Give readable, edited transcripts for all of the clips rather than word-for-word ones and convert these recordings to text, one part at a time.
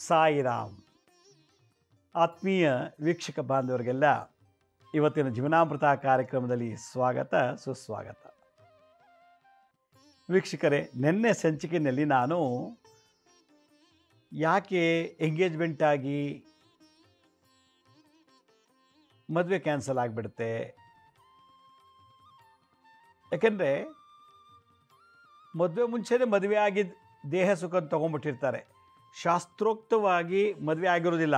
ಸಾಯಿರಾಮ್. ಆತ್ಮೀಯ ವೀಕ್ಷಕ ಬಾಂಧವರಿಗೆಲ್ಲ ಇವತ್ತಿನ ಜೀವನಾಮೃತ ಕಾರ್ಯಕ್ರಮದಲ್ಲಿ ಸ್ವಾಗತ ಸುಸ್ವಾಗತ. ವೀಕ್ಷಕರೇ, ನಿನ್ನೆ ಸಂಚಿಕೆಯಲ್ಲಿ ನಾನು ಯಾಕೆ ಎಂಗೇಜ್ಮೆಂಟ್ ಆಗಿ ಮದುವೆ ಕ್ಯಾನ್ಸಲ್ ಆಗಿಬಿಡುತ್ತೆ, ಯಾಕೆಂದರೆ ಮದುವೆ ಮುಂಚೆನೇ ಮದುವೆ ಆಗಿದ್ದ ದೇಹ ಸುಖ ತೊಗೊಂಡ್ಬಿಟ್ಟಿರ್ತಾರೆ. ಶಾಸ್ತ್ರೋಕ್ತವಾಗಿ ಮದುವೆ ಆಗಿರೋದಿಲ್ಲ,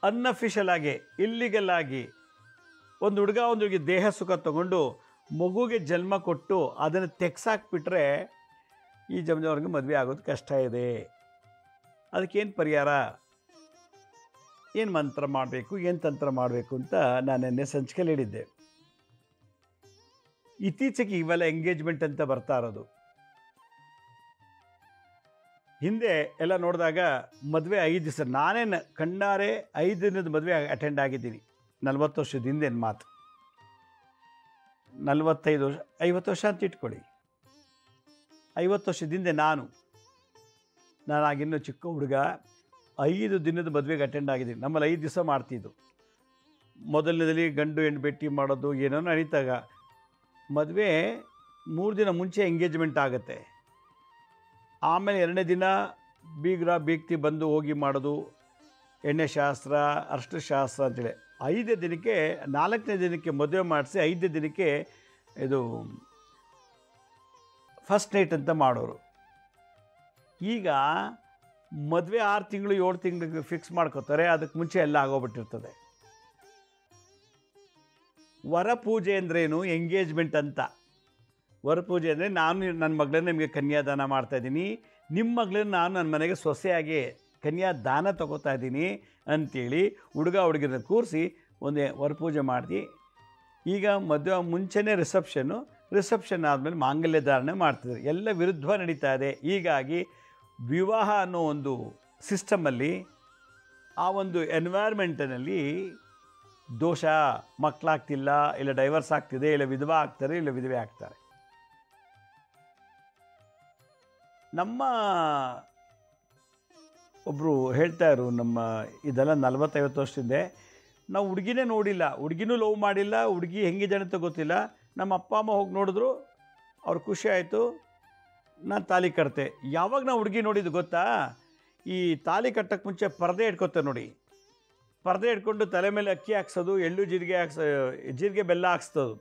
ಅನ್ಅಫಿಷಿಯಲ್ ಆಗಿ ಇಲ್ಲಿಗಲ್ ಆಗಿ ಒಂದು ಹುಡುಗಿ ದೇಹ ಸುಖ ತಗೊಂಡು ಮಗುಗೆ ಜನ್ಮ ಕೊಟ್ಟು ಅದನ್ನು ತೆಗ್ಸಾಕ್ಬಿಟ್ರೆ ಈ ಜಮದವ್ರಿಗೆ ಮದುವೆ ಆಗೋದು ಕಷ್ಟ ಇದೆ. ಅದಕ್ಕೇನು ಪರಿಹಾರ, ಏನು ಮಂತ್ರ ಮಾಡಬೇಕು, ಏನು ತಂತ್ರ ಮಾಡಬೇಕು ಅಂತ ನಾನು ನಿನ್ನೆ ಸಂಚಿಕೆಯಲ್ಲಿ ಹೇಳಿದ್ದೆ. ಇತ್ತೀಚೆಗೆ ಇವೆಲ್ಲ ಎಂಗೇಜ್ಮೆಂಟ್ ಅಂತ ಬರ್ತಾ ಇರೋದು. ಹಿಂದೆ ಎಲ್ಲ ನೋಡಿದಾಗ ಮದುವೆ 5 ದಿವಸ, ನಾನೇ ಕಣ್ಣಾರೆ 5 ದಿನದ ಮದುವೆ ಅಟೆಂಡ್ ಆಗಿದ್ದೀನಿ. 40 ವರ್ಷದ ಹಿಂದೇನು ಮಾತು, 45 ವರ್ಷ 50 ವರ್ಷ ಅಂತ ಇಟ್ಕೊಳ್ಳಿ. 50 ವರ್ಷದಿಂದ ನಾನಾಗಿನ್ನೂ ಚಿಕ್ಕ ಹುಡುಗ 5 ದಿನದ ಮದುವೆಗೆ ಅಟೆಂಡ್ ಆಗಿದ್ದೀನಿ. ನಮ್ಮಲ್ಲಿ 5 ದಿವಸ ಮಾಡ್ತಿದ್ದು. ಮೊದಲನೇದಲ್ಲಿ ಗಂಡು ಹೆಣ್ಣು ಭೇಟಿ ಮಾಡೋದು ಏನೋ ನಡೀತಾಗ, ಮದುವೆ 3 ದಿನ ಮುಂಚೆ ಎಂಗೇಜ್ಮೆಂಟ್ ಆಗುತ್ತೆ. ಆಮೇಲೆ 2ನೇ ದಿನ ಬೀಗ್ತಿ ಬಂದು ಹೋಗಿ ಮಾಡೋದು, ಎಣ್ಣೆ ಶಾಸ್ತ್ರ, ಅರಶಿನ ಶಾಸ್ತ್ರ ಅಂತೇಳಿ 5ನೇ ದಿನಕ್ಕೆ 4ನೇ ದಿನಕ್ಕೆ ಮದುವೆ ಮಾಡಿಸಿ 5ನೇ ದಿನಕ್ಕೆ ಇದು ಫಸ್ಟ್ ನೈಟ್ ಅಂತ ಮಾಡೋರು. ಈಗ ಮದುವೆ 6 ತಿಂಗಳು 7 ತಿಂಗಳಿಗೆ ಫಿಕ್ಸ್ ಮಾಡ್ಕೋತಾರೆ. ಅದಕ್ಕೆ ಮುಂಚೆ ಎಲ್ಲ ಆಗೋಗ್ಬಿಟ್ಟಿರ್ತದೆ. ವರಪೂಜೆ ಅಂದ್ರೇನು, ಎಂಗೇಜ್ಮೆಂಟ್ ಅಂತ. ವರಪೂಜೆ ಅಂದರೆ ನಾನು ನನ್ನ ಮಗಳನ್ನ ನಿಮಗೆ ಕನ್ಯಾದಾನ ಮಾಡ್ತಾಯಿದ್ದೀನಿ, ನಿಮ್ಮ ಮಗಳನ್ನ ನಾನು ನನ್ನ ಮನೆಗೆ ಸೊಸೆಯಾಗಿ ಕನ್ಯಾದಾನ ತೊಗೋತಾ ಇದ್ದೀನಿ ಅಂಥೇಳಿ ಹುಡುಗರನ್ನ ಕೂರಿಸಿ ಒಂದು ವರಪೂಜೆ ಮಾಡಿ. ಈಗ ಮದುವೆ ಮುಂಚೆನೇ ರಿಸೆಪ್ಷನ್ ಆದಮೇಲೆ ಮಾಂಗಲ್ಯ ಧಾರಣೆ ಮಾಡ್ತಿದ್ದಾರೆ. ಎಲ್ಲ ವಿರುದ್ಧ ನಡೀತಾ ಇದೆ. ಹೀಗಾಗಿ ವಿವಾಹ ಅನ್ನೋ ಒಂದು ಸಿಸ್ಟಮಲ್ಲಿ, ಆ ಒಂದು ಎನ್ವೈರ್ಮೆಂಟಿನಲ್ಲಿ ದೋಷ, ಮಕ್ಕಳಾಗ್ತಿಲ್ಲ, ಇಲ್ಲ ಡೈವರ್ಸ್ ಆಗ್ತಿದೆ, ಇಲ್ಲ ವಿಧವಾ ಆಗ್ತಾರೆ, ಇಲ್ಲ ವಿಧವೆ ಆಗ್ತಾರೆ. ನಮ್ಮ ಒಬ್ಬರು ಹೇಳ್ತಾಯಿದ್ರು, ಇದೆಲ್ಲ 40-50 ವರ್ಷದಿಂದ ನಾವು ಹುಡುಗಿನೇ ನೋಡಿಲ್ಲ, ಹುಡುಗಿನೂ ಲವ್ ಮಾಡಿಲ್ಲ, ಹುಡುಗಿ ಹೆಂಗಿದ್ದಾನೆ ಅಂತ ಗೊತ್ತಿಲ್ಲ. ನಮ್ಮ ಅಪ್ಪ ಅಮ್ಮ ಹೋಗಿ ನೋಡಿದ್ರು, ಅವ್ರು ಖುಷಿ ಆಯಿತು, ನಾನು ತಾಲಿ ಕಟ್ತೆ. ಯಾವಾಗ ನಾವು ಹುಡುಗಿ ನೋಡಿದ್ದು ಗೊತ್ತಾ, ಈ ತಾಲಿ ಕಟ್ಟಕ್ಕೆ ಮುಂಚೆ ಪರದೆ ಇಟ್ಕೊತಾರೆ ನೋಡಿ. ಪರದೆ ಇಟ್ಕೊಂಡು ತಲೆ ಮೇಲೆ ಅಕ್ಕಿ ಹಾಕ್ಸೋದು, ಎಳ್ಳು ಜೀರಿಗೆ ಬೆಲ್ಲ ಹಾಕ್ಸೋದು.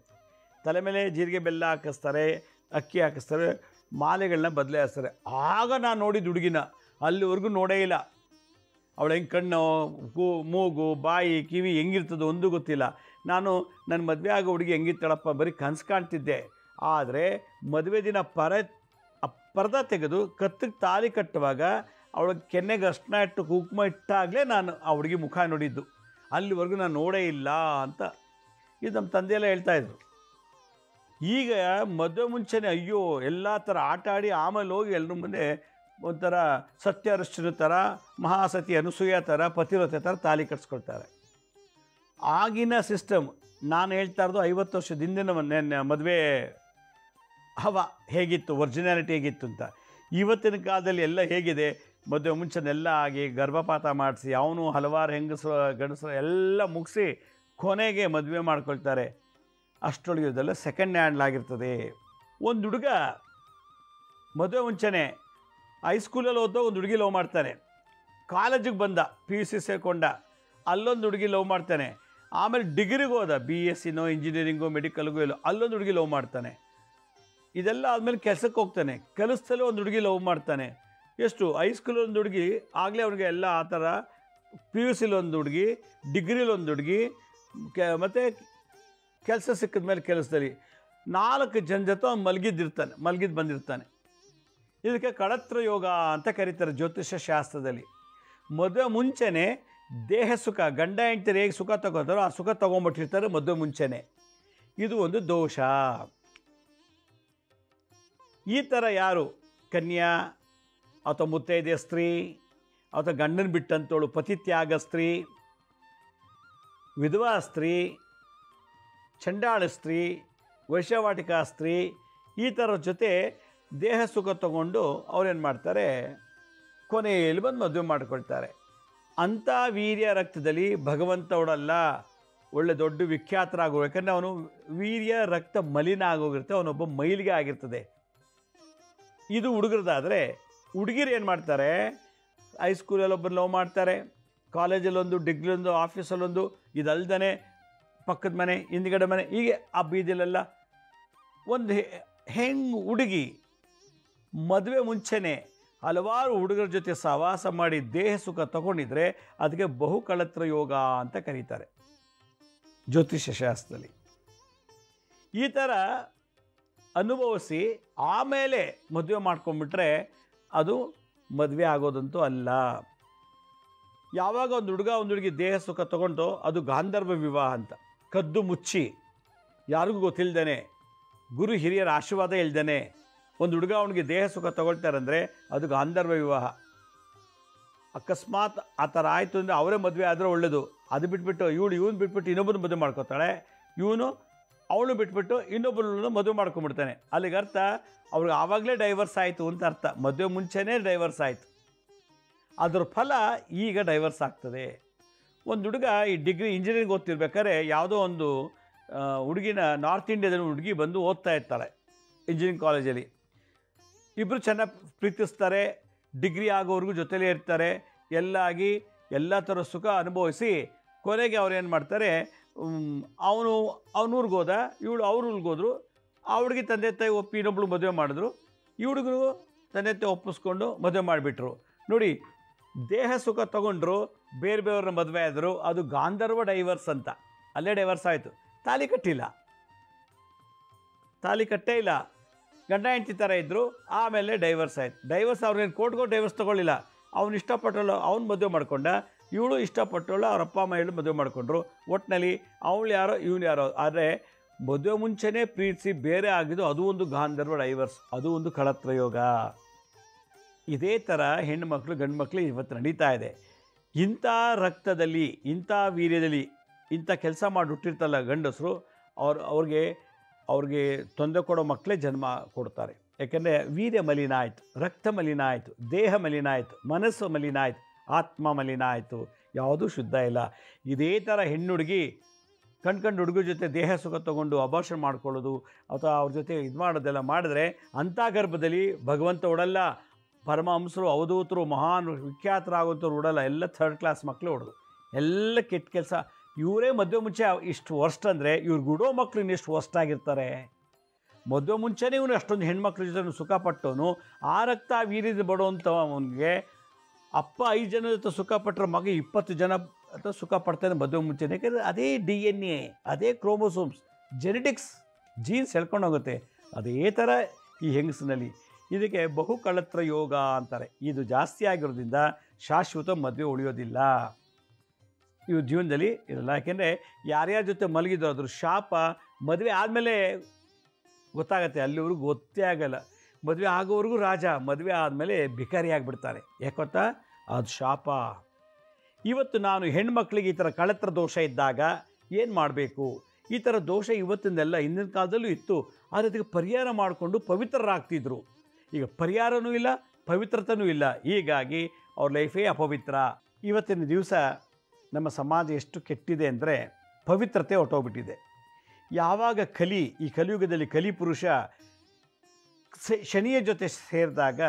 ತಲೆ ಮೇಲೆ ಜೀರಿಗೆ ಬೆಲ್ಲ ಹಾಕಿಸ್ತಾರೆ, ಅಕ್ಕಿ ಹಾಕಿಸ್ತಾರೆ, ಮಾಲೆಗಳನ್ನ ಬದಲಾಯಿಸ್ತಾರೆ. ಆಗ ನಾನು ನೋಡಿದ್ದು ಹುಡುಗಿನ, ಅಲ್ಲಿವರೆಗೂ ನೋಡೇ ಇಲ್ಲ. ಅವಳು ಹೆಂಗೆ ಕಣ್ಣು, ಮೂಗು, ಬಾಯಿ, ಕಿವಿ ಹೆಂಗಿರ್ತದೋ ಒಂದು ಗೊತ್ತಿಲ್ಲ. ನಾನು ನನ್ನ ಮದುವೆ ಆಗೋ ಹುಡುಗಿ ಹೆಂಗಿರ್ತಾಳಪ್ಪ ಬರೀ ಕನಸು ಕಾಣ್ತಿದ್ದೆ. ಆದರೆ ಮದುವೆ ದಿನ ಪರ್ದ ತೆಗೆದು ಕತ್ತಿಗೆ ತಾಲಿ ಕಟ್ಟುವಾಗ ಅವಳಿಗೆ ಕೆನ್ನೆಗೆ ಅರ್ಶಿನ ಇಟ್ಟು ಕುಂಕುಮ ಇಟ್ಟಾಗಲೇ ನಾನು ಆ ಹುಡುಗಿ ಮುಖ ನೋಡಿದ್ದು. ಅಲ್ಲಿವರೆಗೂ ನಾನು ನೋಡೇ ಇಲ್ಲ ಅಂತ ಇದು ನಮ್ಮ ತಂದೆಯೆಲ್ಲ ಹೇಳ್ತಾಯಿದ್ರು. ಈಗ ಮದುವೆ ಮುಂಚೆನೇ ಅಯ್ಯೋ ಎಲ್ಲ ಥರ ಆಟ ಆಡಿ ಆಮೇಲೆ ಹೋಗಿ ಎಲ್ಲರ ಮುಂದೆ ಒಂಥರ ಸತ್ಯಹರಿಶ್ಚಂದ್ರ ಥರ, ಮಹಾಸತಿ ಅನಸೂಯ ಥರ, ಪತಿವ್ರತೆ ಥರ ತಾಲಿ ಕಟ್ಸ್ಕೊಳ್ತಾರೆ. ಆಗಿನ ಸಿಸ್ಟಮ್ ನಾನು ಹೇಳ್ತಾ ಇರೋದು 50 ವರ್ಷದ ಹಿಂದಿನ ಮದುವೆ ಹೇಗಿತ್ತು, ಒರಿಜಿನಾಲಿಟಿ ಹೇಗಿತ್ತು ಅಂತ. ಇವತ್ತಿನ ಕಾಲದಲ್ಲಿ ಎಲ್ಲ ಹೇಗಿದೆ, ಮದುವೆ ಮುಂಚೆನೆಲ್ಲ ಆಗಿ ಗರ್ಭಪಾತ ಮಾಡಿಸಿ ಅವನು ಹಲವಾರು ಗಂಡಸರು ಎಲ್ಲ ಮುಗಿಸಿ ಕೊನೆಗೆ ಮದುವೆ ಮಾಡ್ಕೊಳ್ತಾರೆ. ಅಷ್ಟರೊಳಗೆ ಇದೆಲ್ಲ ಸೆಕೆಂಡ್ ಹ್ಯಾಂಡ್ ಆಗಿರ್ತದೆ. ಒಂದು ಹುಡುಗ ಮದುವೆ ಮುಂಚೆನೇ ಹೈಸ್ಕೂಲಲ್ಲಿ ಓದೋ ಒಂದು ಹುಡುಗಿ ಲವ್ ಮಾಡ್ತಾನೆ. ಕಾಲೇಜಿಗೆ ಬಂದ, PUC ಸೇರಿಕೊಂಡ, ಅಲ್ಲೊಂದು ಹುಡುಗಿ ಲವ್ ಮಾಡ್ತಾನೆ. ಆಮೇಲೆ ಡಿಗ್ರಿಗೆ ಹೋದ, BScನೋ ಇಂಜಿನಿಯರಿಂಗೋ ಮೆಡಿಕಲ್ಗೋ ಎಲ್ಲೋ, ಅಲ್ಲೊಂದು ಹುಡುಗಿ ಲವ್ ಮಾಡ್ತಾನೆ. ಇದೆಲ್ಲ ಆದಮೇಲೆ ಕೆಲಸಕ್ಕೆ ಹೋಗ್ತಾನೆ, ಕೆಲಸದಲ್ಲೂ ಒಂದು ಹುಡುಗಿ ಲವ್ ಮಾಡ್ತಾನೆ. ಎಷ್ಟು ಹೈಸ್ಕೂಲಲ್ಲಿ ಒಂದು ಹುಡುಗಿ, ಆಗಲೇ ಅವ್ನಿಗೆ ಎಲ್ಲ ಆ ಥರ, PUCಲಿ ಒಂದು ಹುಡುಗಿ, ಡಿಗ್ರಿಲಿ ಒಂದು ಹುಡುಗಿ, ಮತ್ತು ಕೆಲಸ ಸಿಕ್ಕಿದ ಮೇಲೆ ಕೆಲಸದಲ್ಲಿ 4 ಜನ ಜೊತೆ ಅವ್ನು ಮಲಗಿದ್ದು ಬಂದಿರ್ತಾನೆ. ಇದಕ್ಕೆ ಕಳತ್ರ ಯೋಗ ಅಂತ ಕರೀತಾರೆ ಜ್ಯೋತಿಷ್ಯ ಶಾಸ್ತ್ರದಲ್ಲಿ. ಮದುವೆ ಮುಂಚೆನೇ ದೇಹ ಸುಖ, ಗಂಡ ಹೆಂಡತಿರು ಹೇಗೆ ಸುಖ ತಗೋತಾರೋ ಆ ಸುಖ ತೊಗೊಂಬಿಟ್ಟಿರ್ತಾರೆ ಮದುವೆ ಮುಂಚೆನೇ. ಇದು ಒಂದು ದೋಷ. ಈ ಥರ ಯಾರು ಕನ್ಯಾ ಅಥವಾ ಮುತ್ತೈದೆ ಸ್ತ್ರೀ ಅಥವಾ ಗಂಡನ ಬಿಟ್ಟಂತೋಳು ಪತಿತ್ಯಾಗ ಸ್ತ್ರೀ, ವಿಧವಾ ಸ್ತ್ರೀ, ಚಂಡಾಳ ಸ್ತ್ರೀ, ವೈಶ್ಯವಾಟಿಕಾ ಸ್ತ್ರೀ, ಈ ಥರ ಜೊತೆ ದೇಹ ಸುಖ ತಗೊಂಡು ಅವ್ರೇನು ಮಾಡ್ತಾರೆ, ಕೊನೆಯಲ್ಲಿ ಬಂದು ಮದುವೆ ಮಾಡ್ಕೊಳ್ತಾರೆ. ಅಂಥ ವೀರ್ಯ ರಕ್ತದಲ್ಲಿ ಭಗವಂತ ಅವಳಲ್ಲ ಒಳ್ಳೆ ದೊಡ್ಡ ವಿಖ್ಯಾತರಾಗೋ, ಯಾಕಂದರೆ ಅವನು ವೀರ್ಯ ರಕ್ತ ಮಲಿನ ಆಗೋಗಿರುತ್ತೆ, ಅವನೊಬ್ಬ ಮೈಲಿಗೆ ಆಗಿರ್ತದೆ. ಇದು ಹುಡುಗರದಾದರೆ ಹುಡುಗಿರು ಏನು ಮಾಡ್ತಾರೆ, ಹೈಸ್ಕೂಲಲ್ಲಿ ಒಬ್ಬರು ಲವ್ ಮಾಡ್ತಾರೆ, ಕಾಲೇಜಲ್ಲೊಂದು, ಡಿಗ್ರಿಲೊಂದು, ಆಫೀಸಲ್ಲೊಂದು, ಇದಲ್ದೇ ಪಕ್ಕದ ಮನೆ, ಹಿಂದ್ಗಡೆ ಮನೆ, ಹೀಗೆ ಆ ಬೀದಿಲೆಲ್ಲ ಒಂದು ಹುಡುಗಿ ಮದುವೆ ಮುಂಚೆನೇ ಹಲವಾರು ಹುಡುಗರ ಜೊತೆ ಸಹವಾಸ ಮಾಡಿ ದೇಹ ಸುಖ ತಗೊಂಡಿದ್ರೆ ಅದಕ್ಕೆ ಬಹುಕಳತ್ರ ಯೋಗ ಅಂತ ಕರೀತಾರೆ ಜ್ಯೋತಿಷ್ಯ ಶಾಸ್ತ್ರದಲ್ಲಿ. ಈ ಥರ ಅನುಭವಿಸಿ ಆಮೇಲೆ ಮದುವೆ ಮಾಡ್ಕೊಂಡ್ಬಿಟ್ರೆ ಅದು ಮದುವೆ ಆಗೋದಂತೂ ಅಲ್ಲ. ಯಾವಾಗ ಒಂದು ಹುಡುಗ ಒಂದು ಹುಡುಗಿ ದೇಹ ಸುಖ ತಗೊಂಡು ಅದು ಗಾಂಧರ್ವ ವಿವಾಹ ಅಂತ, ಕದ್ದು ಮುಚ್ಚಿ ಯಾರಿಗೂ ಗೊತ್ತಿಲ್ದೇನೆ, ಗುರು ಹಿರಿಯರ ಆಶೀರ್ವಾದ ಇಲ್ದೇನೆ ಒಂದು ಹುಡುಗ ಅವನಿಗೆ ದೇಹ ಸುಖ ತಗೊಳ್ತಾರಂದರೆ ಅದು ಗಾಂಧರ್ವ ವಿವಾಹ. ಅಕಸ್ಮಾತ್ ಆ ಥರ ಆಯಿತು ಅಂದರೆ ಅವರೇ ಮದುವೆ ಆದರೆ ಒಳ್ಳೆಯದು. ಅದು ಬಿಟ್ಬಿಟ್ಟು ಇವನು ಬಿಟ್ಬಿಟ್ಟು ಇನ್ನೊಬ್ಬನ ಮದುವೆ ಮಾಡ್ಕೋತಾಳೆ, ಇವನು ಅವಳು ಬಿಟ್ಬಿಟ್ಟು ಇನ್ನೊಬ್ಬರನ್ನು ಮದುವೆ ಮಾಡ್ಕೊಂಡ್ಬಿಡ್ತಾನೆ. ಅಲ್ಲಿಗೆ ಅರ್ಥ ಅವ್ರಿಗೆ ಆವಾಗಲೇ ಡೈವರ್ಸ್ ಆಯಿತು ಅಂತ ಅರ್ಥ. ಮದುವೆ ಮುಂಚೆನೇ ಡೈವರ್ಸ್ ಆಯಿತು, ಅದರ ಫಲ ಈಗ ಡೈವರ್ಸ್ ಆಗ್ತದೆ. ಒಂದು ಹುಡುಗ ಈ ಡಿಗ್ರಿ ಇಂಜಿನಿಯರಿಂಗ್ ಓದ್ತಿರ್ಬೇಕಾದ್ರೆ ಯಾವುದೋ ಒಂದು ಹುಡುಗಿನ ನಾರ್ತ್ ಇಂಡಿಯಾದಲ್ಲಿ ಹುಡುಗಿ ಬಂದು ಓದ್ತಾ ಇರ್ತಾಳೆ ಇಂಜಿನಿಯರಿಂಗ್ ಕಾಲೇಜಲ್ಲಿ. ಇಬ್ಬರು ಚೆನ್ನಾಗಿ ಪ್ರೀತಿಸ್ತಾರೆ, ಡಿಗ್ರಿ ಆಗೋವರೆಗೂ ಜೊತೆಲೇ ಇರ್ತಾರೆ, ಎಲ್ಲ ಆಗಿ ಎಲ್ಲ ಥರ ಸುಖ ಅನುಭವಿಸಿ ಕೊನೆಗೆ ಅವ್ರು ಏನು ಮಾಡ್ತಾರೆ, ಅವನೂರಿಗೆ ಹೋದ, ಇವಳು ಅವ್ರ ಊರಿಗೆ ಹೋದರು. ಆ ಹುಡುಗಿ ತಂದೆ ತಾಯಿ ಒಪ್ಪಿ ಇನ್ನೊಬ್ಳು ಮದುವೆ ಮಾಡಿದ್ರು, ಈ ಹುಡುಗರು ತಂದೆ ತಾಯಿ ಒಪ್ಪಿಸ್ಕೊಂಡು ಮದುವೆ ಮಾಡಿಬಿಟ್ರು. ನೋಡಿ, ದೇಹ ಸುಖ ತಗೊಂಡ್ರು, ಬೇರೆ ಬೇರೆಯವ್ರನ್ನ ಮದುವೆ ಆದರು, ಅದು ಗಾಂಧರ್ವ ಡೈವರ್ಸ್ ಅಂತ. ಅಲ್ಲೇ ಡೈವರ್ಸ್ ಆಯಿತು. ತಾಲಿ ಕಟ್ಟಿಲ್ಲ, ತಾಲಿ ಕಟ್ಟೇ ಇಲ್ಲ, ಗಂಡ ಹೆಂಡತಿ ಥರ ಇದ್ದರು, ಆಮೇಲೆ ಡೈವರ್ಸ್ ಆಯಿತು. ಡೈವರ್ಸ್ ಅವ್ರೇನು ಕೋರ್ಟ್ಗೋ ಡೈವರ್ಸ್ ತೊಗೊಳ್ಳಿಲ್ಲ, ಅವ್ನು ಇಷ್ಟಪಟ್ಟಳು ಅವ್ನು ಮದುವೆ ಮಾಡ್ಕೊಂಡ, ಇವಳು ಇಷ್ಟಪಟ್ಟಳು ಅವ್ರ ಅಪ್ಪ ಅಮ್ಮ ಹೇಳಿ ಮದುವೆ ಮಾಡಿಕೊಂಡ್ರು. ಒಟ್ಟಿನಲ್ಲಿ ಅವಳು ಯಾರೋ ಇವನು ಯಾರೋ. ಆದರೆ ಮದುವೆ ಮುಂಚೆನೇ ಪ್ರೀತಿಸಿ ಬೇರೆ ಆಗಿದ್ದು ಅದು ಒಂದು ಗಾಂಧರ್ವ ಡೈವರ್ಸ್, ಅದು ಒಂದು ಕಳತ್ರ ಯೋಗ. ಇದೇ ಥರ ಹೆಣ್ಣುಮಕ್ಕಳು ಗಂಡು ಮಕ್ಕಳು ಇವತ್ತು ನಡೀತಾ ಇದೆ. ಇಂಥ ರಕ್ತದಲ್ಲಿ, ಇಂಥ ವೀರ್ಯದಲ್ಲಿ ಇಂಥ ಕೆಲಸ ಮಾಡಿ ಹುಟ್ಟಿರ್ತಲ್ಲ ಗಂಡಸರು, ಅವ್ರಿಗೆ ತೊಂದರೆ ಕೊಡೋ ಮಕ್ಕಳೇ ಜನ್ಮ ಕೊಡ್ತಾರೆ. ಯಾಕೆಂದರೆ ವೀರ್ಯ ಮಲಿನ ಆಯಿತು, ರಕ್ತ ಮಲಿನ ಆಯಿತು, ದೇಹ ಮಲಿನ ಆಯಿತು, ಮನಸ್ಸು ಮಲಿನ ಆಯಿತು, ಆತ್ಮ ಮಲಿನ ಆಯಿತು, ಯಾವುದೂ ಶುದ್ಧ ಇಲ್ಲ. ಇದೇ ಥರ ಹೆಣ್ಣುಡುಗಿ ಕಣ್ಕಂಡು ಹುಡುಗರ ಜೊತೆ ದೇಹ ಸುಖ ತೊಗೊಂಡು ಅಬಾರ್ಷನ್ ಮಾಡ್ಕೊಳ್ಳೋದು ಅಥವಾ ಅವ್ರ ಜೊತೆ ಇದು ಮಾಡೋದೆಲ್ಲ ಮಾಡಿದ್ರೆ ಅಂಥ ಗರ್ಭದಲ್ಲಿ ಭಗವಂತ ಉಡಲ್ಲ. ಪರಮಹಂಸರು, ಅವಧೂತರು, ಮಹಾನ್ ವಿಖ್ಯಾತರಾಗುವಂಥವ್ರು ಉಡಲ್ಲ. ಎಲ್ಲ ಥರ್ಡ್ ಕ್ಲಾಸ್ ಮಕ್ಕಳು ಹೊಡೆದು ಎಲ್ಲ ಕೆಟ್ಟ ಕೆಲಸ. ಇವರೇ ಮದುವೆ ಮುಂಚೆ ಇಷ್ಟು ವರ್ಸ್ಟ್ ಅಂದರೆ ಇವ್ರು ಗುಡೋ ಮಕ್ಕಳು ಇನ್ನೆಷ್ಟು ವರ್ಸ್ಟ್ ಆಗಿರ್ತಾರೆ. ಮದುವೆ ಮುಂಚೆನೇ ಇವನು ಅಷ್ಟೊಂದು ಹೆಣ್ಮಕ್ಳ ಜೊತೆ ಸುಖಪಟ್ಟವನು, ಆ ರಕ್ತ ವೀರ್ಯದ ಬಡುವಂಥ ಅವನಿಗೆ ಅಪ್ಪ 5 ಜನ ಜೊತೆ ಸುಖಪಟ್ಟರೆ ಮಗ 20 ಜನ ಅಥವಾ ಸುಖ ಪಡ್ತಾನೆ ಮದುವೆ ಮುಂಚೆನೇ. ಯಾಕೆಂದರೆ ಅದೇ DNA, ಅದೇ ಕ್ರೋಮೋಸೋಮ್ಸ್, ಜೆನೆಟಿಕ್ಸ್, ಜೀನ್ಸ್ ಹೇಳ್ಕೊಂಡು ಹೋಗುತ್ತೆ. ಅದೇ ಥರ ಈ ಹೆಂಗಸಿನಲ್ಲಿ. ಇದಕ್ಕೆ ಬಹುಕಳತ್ರ ಯೋಗ ಅಂತಾರೆ. ಇದು ಜಾಸ್ತಿ ಆಗಿರೋದ್ರಿಂದ ಶಾಶ್ವತ ಮದುವೆ ಉಳಿಯೋದಿಲ್ಲ, ಇವು ಜೀವನದಲ್ಲಿ ಇರಲ್ಲ. ಯಾಕೆಂದರೆ ಯಾರ್ಯಾರ ಜೊತೆ ಮಲಗಿದ್ರು ಅದ್ರ ಶಾಪ ಮದುವೆ ಆದಮೇಲೆ ಗೊತ್ತಾಗತ್ತೆ, ಅಲ್ಲಿವರೆಗೂ ಗೊತ್ತೇ ಆಗಲ್ಲ. ಮದುವೆ ಆಗೋವರೆಗೂ ರಾಜ, ಮದುವೆ ಆದಮೇಲೆ ಭಿಕಾರಿ ಆಗಿಬಿಡ್ತಾರೆ. ಯಾಕೊತ್ತಾ? ಅದು ಶಾಪ. ಇವತ್ತು ನಾನು ಹೆಣ್ಮಕ್ಳಿಗೆ ಈ ಥರ ಕಳತ್ರ ದೋಷ ಇದ್ದಾಗ ಏನು ಮಾಡಬೇಕು? ಈ ಥರ ದೋಷ ಇವತ್ತಿಂದೆಲ್ಲ ಹಿಂದಿನ ಕಾಲದಲ್ಲೂ ಇತ್ತು, ಆದರೆ ಅದಕ್ಕೆ ಪರಿಹಾರ ಮಾಡಿಕೊಂಡು ಪವಿತ್ರರಾಗ್ತಿದ್ರು. ಈಗ ಪರಿಹಾರವೂ ಇಲ್ಲ, ಪವಿತ್ರತೆಯೂ ಇಲ್ಲ, ಹೀಗಾಗಿ ಅವ್ರ ಲೈಫೇ ಅಪವಿತ್ರ. ಇವತ್ತಿನ ದಿವಸ ನಮ್ಮ ಸಮಾಜ ಎಷ್ಟು ಕೆಟ್ಟಿದೆ ಅಂದರೆ ಪವಿತ್ರತೆ ಹೊರಟೋಗ್ಬಿಟ್ಟಿದೆ. ಯಾವಾಗ ಈ ಕಲಿಯುಗದಲ್ಲಿ ಕಲಿಪುರುಷ ಶನಿಯ ಜೊತೆ ಸೇರಿದಾಗ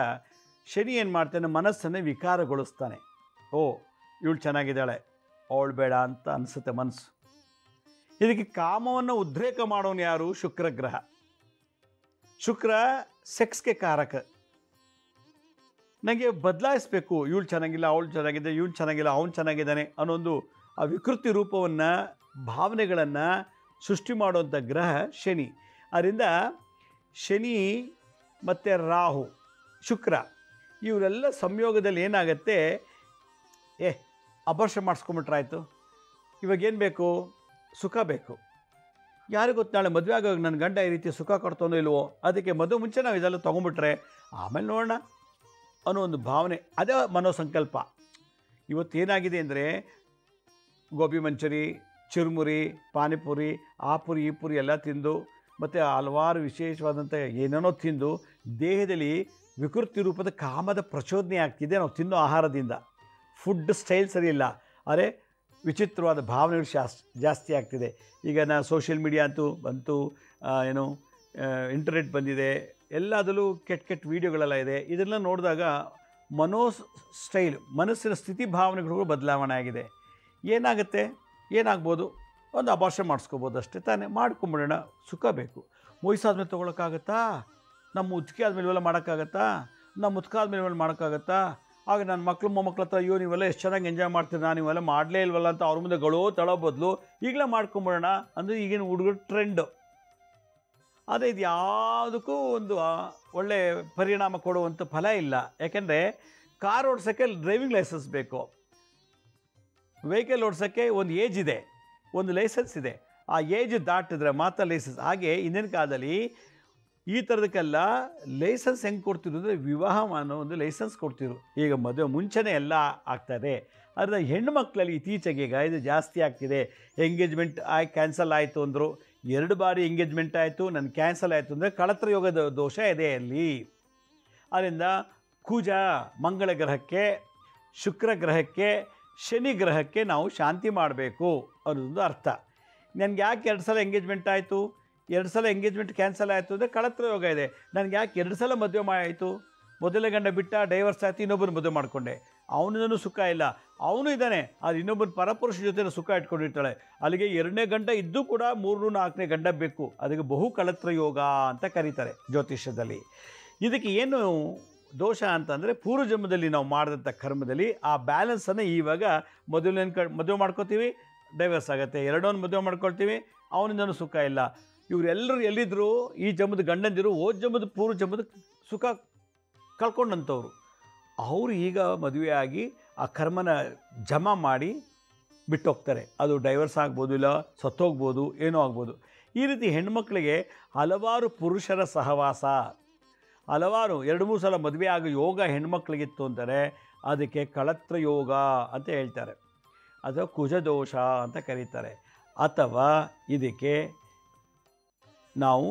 ಶನಿ ಏನು ಮಾಡ್ತಾನೆ, ಮನಸ್ಸನ್ನೇ ವಿಕಾರಗೊಳಿಸ್ತಾನೆ. ಇವಳು ಚೆನ್ನಾಗಿದ್ದಾಳೆ, ಅವಳು ಬೇಡ ಅಂತ ಅನಿಸುತ್ತೆ ಮನಸ್ಸು. ಇದಕ್ಕೆ ಕಾಮವನ್ನು ಉದ್ರೇಕ ಮಾಡೋನು ಯಾರು? ಶುಕ್ರ ಗ್ರಹ. ಶುಕ್ರ ಸೆಕ್ಸ್ಗೆ ಕಾರಕ. ನನಗೆ ಬದಲಾಯಿಸಬೇಕು, ಇವಳು ಚೆನ್ನಾಗಿಲ್ಲ, ಅವಳು ಚೆನ್ನಾಗಿದೆ, ಇವನು ಚೆನ್ನಾಗಿಲ್ಲ, ಅವನು ಚೆನ್ನಾಗಿದ್ದಾನೆ ಅನ್ನೋದು ಆ ವಿಕೃತಿ ರೂಪವನ್ನು, ಭಾವನೆಗಳನ್ನು ಸೃಷ್ಟಿ ಮಾಡುವಂಥ ಗ್ರಹ ಶನಿ. ಅದರಿಂದ ಶನಿ ಮತ್ತು ರಾಹು, ಶುಕ್ರ ಇವರೆಲ್ಲ ಸಂಯೋಗದಲ್ಲಿ ಏನಾಗುತ್ತೆ, ಅಬಾರ್ಷನ್ ಮಾಡಿಸ್ಕೊಂಬಿಟ್ರಾಯ್ತು. ಇವಾಗೇನು ಬೇಕು? ಸುಖ ಬೇಕು. ಯಾರಿಗೂ ಗೊತ್ತು ನಾಳೆ ಮದುವೆ ಆಗೋವಾಗ ನನ್ನ ಗಂಡ ಈ ರೀತಿ ಸುಖ ಕೊಡ್ತಾನೋ ಇಲ್ವೋ, ಅದಕ್ಕೆ ಮದುವೆ ಮುಂಚೆ ನಾವು ಇದೆಲ್ಲ ತೊಗೊಂಬಿಟ್ರೆ ಆಮೇಲೆ ನೋಡೋಣ ಅನ್ನೋ ಒಂದು ಭಾವನೆ, ಅದೇ ಮನೋಸಂಕಲ್ಪ. ಇವತ್ತೇನಾಗಿದೆ ಅಂದರೆ ಗೋಬಿ ಮಂಚೂರಿ, ಚುರುಮುರಿ, ಪಾನಿಪುರಿ, ಆ ಪುರಿ ಈ ಪುರಿ ಎಲ್ಲ ತಿಂದು ಮತ್ತು ಹಲವಾರು ವಿಶೇಷವಾದಂಥ ಏನೇನೋ ತಿಂದು ದೇಹದಲ್ಲಿ ವಿಕೃತಿ ರೂಪದ ಕಾಮದ ಪ್ರಚೋದನೆ ಆಗ್ತಿದೆ ನಾವು ತಿನ್ನೋ ಆಹಾರದಿಂದ. ಫುಡ್ ಸ್ಟೈಲ್ ಸರಿ ಇಲ್ಲ, ಆದರೆ ವಿಚಿತ್ರವಾದ ಭಾವನೆಗಳು ಜಾಸ್ತಿ ಆಗ್ತಿದೆ. ಈಗ ಸೋಷಿಯಲ್ ಮೀಡಿಯಾ ಅಂತೂ ಬಂತು, ಏನು ಇಂಟರ್ನೆಟ್ ಬಂದಿದೆ, ಎಲ್ಲದರಲ್ಲೂ ಕೆಟ್ಟ ಕೆಟ್ಟ ವೀಡಿಯೋಗಳೆಲ್ಲ ಇದೆ. ಇದೆಲ್ಲ ನೋಡಿದಾಗ ಸ್ಟೈಲ್, ಮನಸ್ಸಿನ ಸ್ಥಿತಿ ಭಾವನೆಗಳು ಬದಲಾವಣೆ ಆಗಿದೆ. ಏನಾಗುತ್ತೆ, ಏನಾಗ್ಬೋದು, ಒಂದು ಅಬಾರ್ಷನ್ ಮಾಡಿಸ್ಕೋಬೋದು ಅಷ್ಟೇ ತಾನೇ, ಮಾಡ್ಕೊಂಬಿಡೋಣ, ಸುಖ ಬೇಕು. ವಯಸ್ಸಾದ್ಮೇಲೆ ತೊಗೊಳಕ್ಕಾಗತ್ತಾ? ನಮ್ಮ ಮುದುಕಿ ಆದಮೇಲೆ ಇವೆಲ್ಲ ಮಾಡೋಕ್ಕಾಗತ್ತಾ? ನಮ್ಮ ಮುದುಕ ಆದಮೇಲೆ ಇವೆಲ್ಲ ಮಾಡೋಕ್ಕಾಗತ್ತಾ? ಆಗ ನನ್ನ ಮಕ್ಕಳು ಮೊಮ್ಮಕ್ಳ ಹತ್ರ ಅಯ್ಯೋ ನೀವೆಲ್ಲ ಎಷ್ಟು ಚೆನ್ನಾಗಿ ಎಂಜಾಯ್ ಮಾಡ್ತೀರಿ, ನಾನು ಇವೆಲ್ಲ ಮಾಡಲೇ ಇಲ್ವಲ್ಲ ಅಂತ ಅವ್ರ ಮುಂದೆ ತಳೋ ಬದಲು ಈಗಲೇ ಮಾಡ್ಕೊಂಬಿಡೋಣ ಅಂದರೆ ಈಗಿನ ಹುಡುಗರು ಟ್ರೆಂಡು. ಆದರೆ ಇದು ಯಾವುದಕ್ಕೂ ಒಂದು ಒಳ್ಳೆಯ ಪರಿಣಾಮ ಕೊಡುವಂಥ ಫಲ ಇಲ್ಲ. ಯಾಕೆಂದರೆ ಕಾರ್ ಓಡಿಸೋಕ್ಕೆ ಡ್ರೈವಿಂಗ್ ಲೈಸೆನ್ಸ್ ಬೇಕು, ವೆಹಿಕಲ್ ಓಡಿಸೋಕ್ಕೆ ಒಂದು ಏಜ್ ಇದೆ, ಒಂದು ಲೈಸೆನ್ಸ್ ಇದೆ. ಆ ಏಜ್ ದಾಟಿದ್ರೆ ಮಾತ್ರ ಲೈಸೆನ್ಸ್. ಹಾಗೆ ಇಂದಿನ ಕಾಲದಲ್ಲಿ ಈ ಥರದಕ್ಕೆಲ್ಲ ಲೈಸೆನ್ಸ್ ಹೆಂಗೆ ಕೊಡ್ತಿರು ಅಂದರೆ ವಿವಾಹ ಅನ್ನೋ ಒಂದು ಲೈಸೆನ್ಸ್ ಕೊಡ್ತಿರು. ಈಗ ಮದುವೆ ಮುಂಚೆನೇ ಎಲ್ಲ ಆಗ್ತದೆ. ಆದರೆ ಹೆಣ್ಣು ಮಕ್ಕಳಲ್ಲಿ ಇತ್ತೀಚೆಗೆ ಈಗ ಇದು ಜಾಸ್ತಿ ಆಗ್ತಿದೆ. ಎಂಗೇಜ್ಮೆಂಟ್ ಕ್ಯಾನ್ಸಲ್ ಆಯಿತು ಅಂದರು, 2 ಬಾರಿ ಎಂಗೇಜ್ಮೆಂಟ್ ಆಯಿತು, ನನ್ನ ಕ್ಯಾನ್ಸಲ್ ಆಯಿತು ಅಂದರೆ ಕಳತ್ರ ಯೋಗದ ದೋಷ ಇದೆ ಅಲ್ಲಿ. ಅದರಿಂದ ಕುಜ ಮಂಗಳ ಗ್ರಹಕ್ಕೆ, ಶುಕ್ರ ಗ್ರಹಕ್ಕೆ, ಶನಿ ಗ್ರಹಕ್ಕೆ ನಾವು ಶಾಂತಿ ಮಾಡಬೇಕು ಅನ್ನೋದೊಂದು ಅರ್ಥ. ನನಗೆ ಯಾಕೆ 2 ಸಲ ಎಂಗೇಜ್ಮೆಂಟ್ ಆಯಿತು, 2 ಸಲ ಎಂಗೇಜ್ಮೆಂಟ್ ಕ್ಯಾನ್ಸಲ್ ಆಯಿತು ಅಂದರೆ ಕಳತ್ರ ಯೋಗ ಇದೆ. ನನಗೆ ಯಾಕೆ 2 ಸಲ ಮದುವೆ ಆಯಿತು, ಮೊದಲನೇ ಗಂಡ ಬಿಟ್ಟ, ಡೈವರ್ಸ್ ಆಯಿತು, ಇನ್ನೊಬ್ಬನ ಮದುವೆ ಮಾಡಿಕೊಂಡೆ, ಅವನಿಗೂ ಸುಖ ಇಲ್ಲ, ಅವನು ಇದ್ದಾನೆ, ಅದು ಇನ್ನೊಬ್ಬನ ಪರಪುರುಷ ಜೊತೆ ಸುಖ ಇಟ್ಕೊಂಡಿರ್ತಾಳೆ. ಅಲ್ಲಿಗೆ 2ನೇ ಗಂಡ ಇದ್ದೂ ಕೂಡ 3, 4ನೇ ಗಂಡ ಬೇಕು. ಅದಕ್ಕೆ ಬಹು ಕಳತ್ರ ಯೋಗ ಅಂತ ಕರೀತಾರೆ ಜ್ಯೋತಿಷ್ಯದಲ್ಲಿ. ಇದಕ್ಕೆ ಏನು ದೋಷ ಅಂತಂದರೆ ಪೂರ್ವ ಜನ್ಮದಲ್ಲಿ ನಾವು ಮಾಡಿದಂಥ ಕರ್ಮದಲ್ಲಿ ಆ ಬ್ಯಾಲೆನ್ಸನ್ನು ಇವಾಗ ಮದುವೆ ಮಾಡ್ಕೋತೀವಿ, ಡೈವರ್ಸ್ ಆಗುತ್ತೆ, 2ನೇ ಮದುವೆ ಮಾಡ್ಕೊಳ್ತೀವಿ, ಅವನಿಂದನೂ ಸುಖ ಇಲ್ಲ. ಇವರೆಲ್ಲರೂ ಎಲ್ಲಿದ್ದರು, ಈ ಜನ್ಮದ ಗಂಡಂದಿರು ಹೋದ ಜನ್ಮದ ಪೂರ್ವ ಜನ್ಮದ ಸುಖ ಕಳ್ಕೊಂಡಂಥವ್ರು. ಅವರು ಈಗ ಮದುವೆಯಾಗಿ ಆ ಕರ್ಮನ ಜಮಾ ಮಾಡಿ ಬಿಟ್ಟೋಗ್ತಾರೆ. ಅದು ಡೈವರ್ಸ್ ಆಗ್ಬೋದು, ಇಲ್ಲ ಸತ್ತೋಗ್ಬೋದು, ಏನೋ ಆಗ್ಬೋದು. ಈ ರೀತಿ ಹೆಣ್ಮಕ್ಳಿಗೆ ಹಲವಾರು ಪುರುಷರ ಸಹವಾಸ, ಹಲವಾರು 2-3 ಸಲ ಮದುವೆ ಆಗೋ ಯೋಗ ಹೆಣ್ಮಕ್ಳಿಗಿತ್ತು ಅಂತಾರೆ. ಅದಕ್ಕೆ ಕಳತ್ರ ಯೋಗ ಅಂತ ಹೇಳ್ತಾರೆ, ಅಥವಾ ಕುಜದೋಷ ಅಂತ ಕರೀತಾರೆ. ಅಥವಾ ಇದಕ್ಕೆ ನಾವು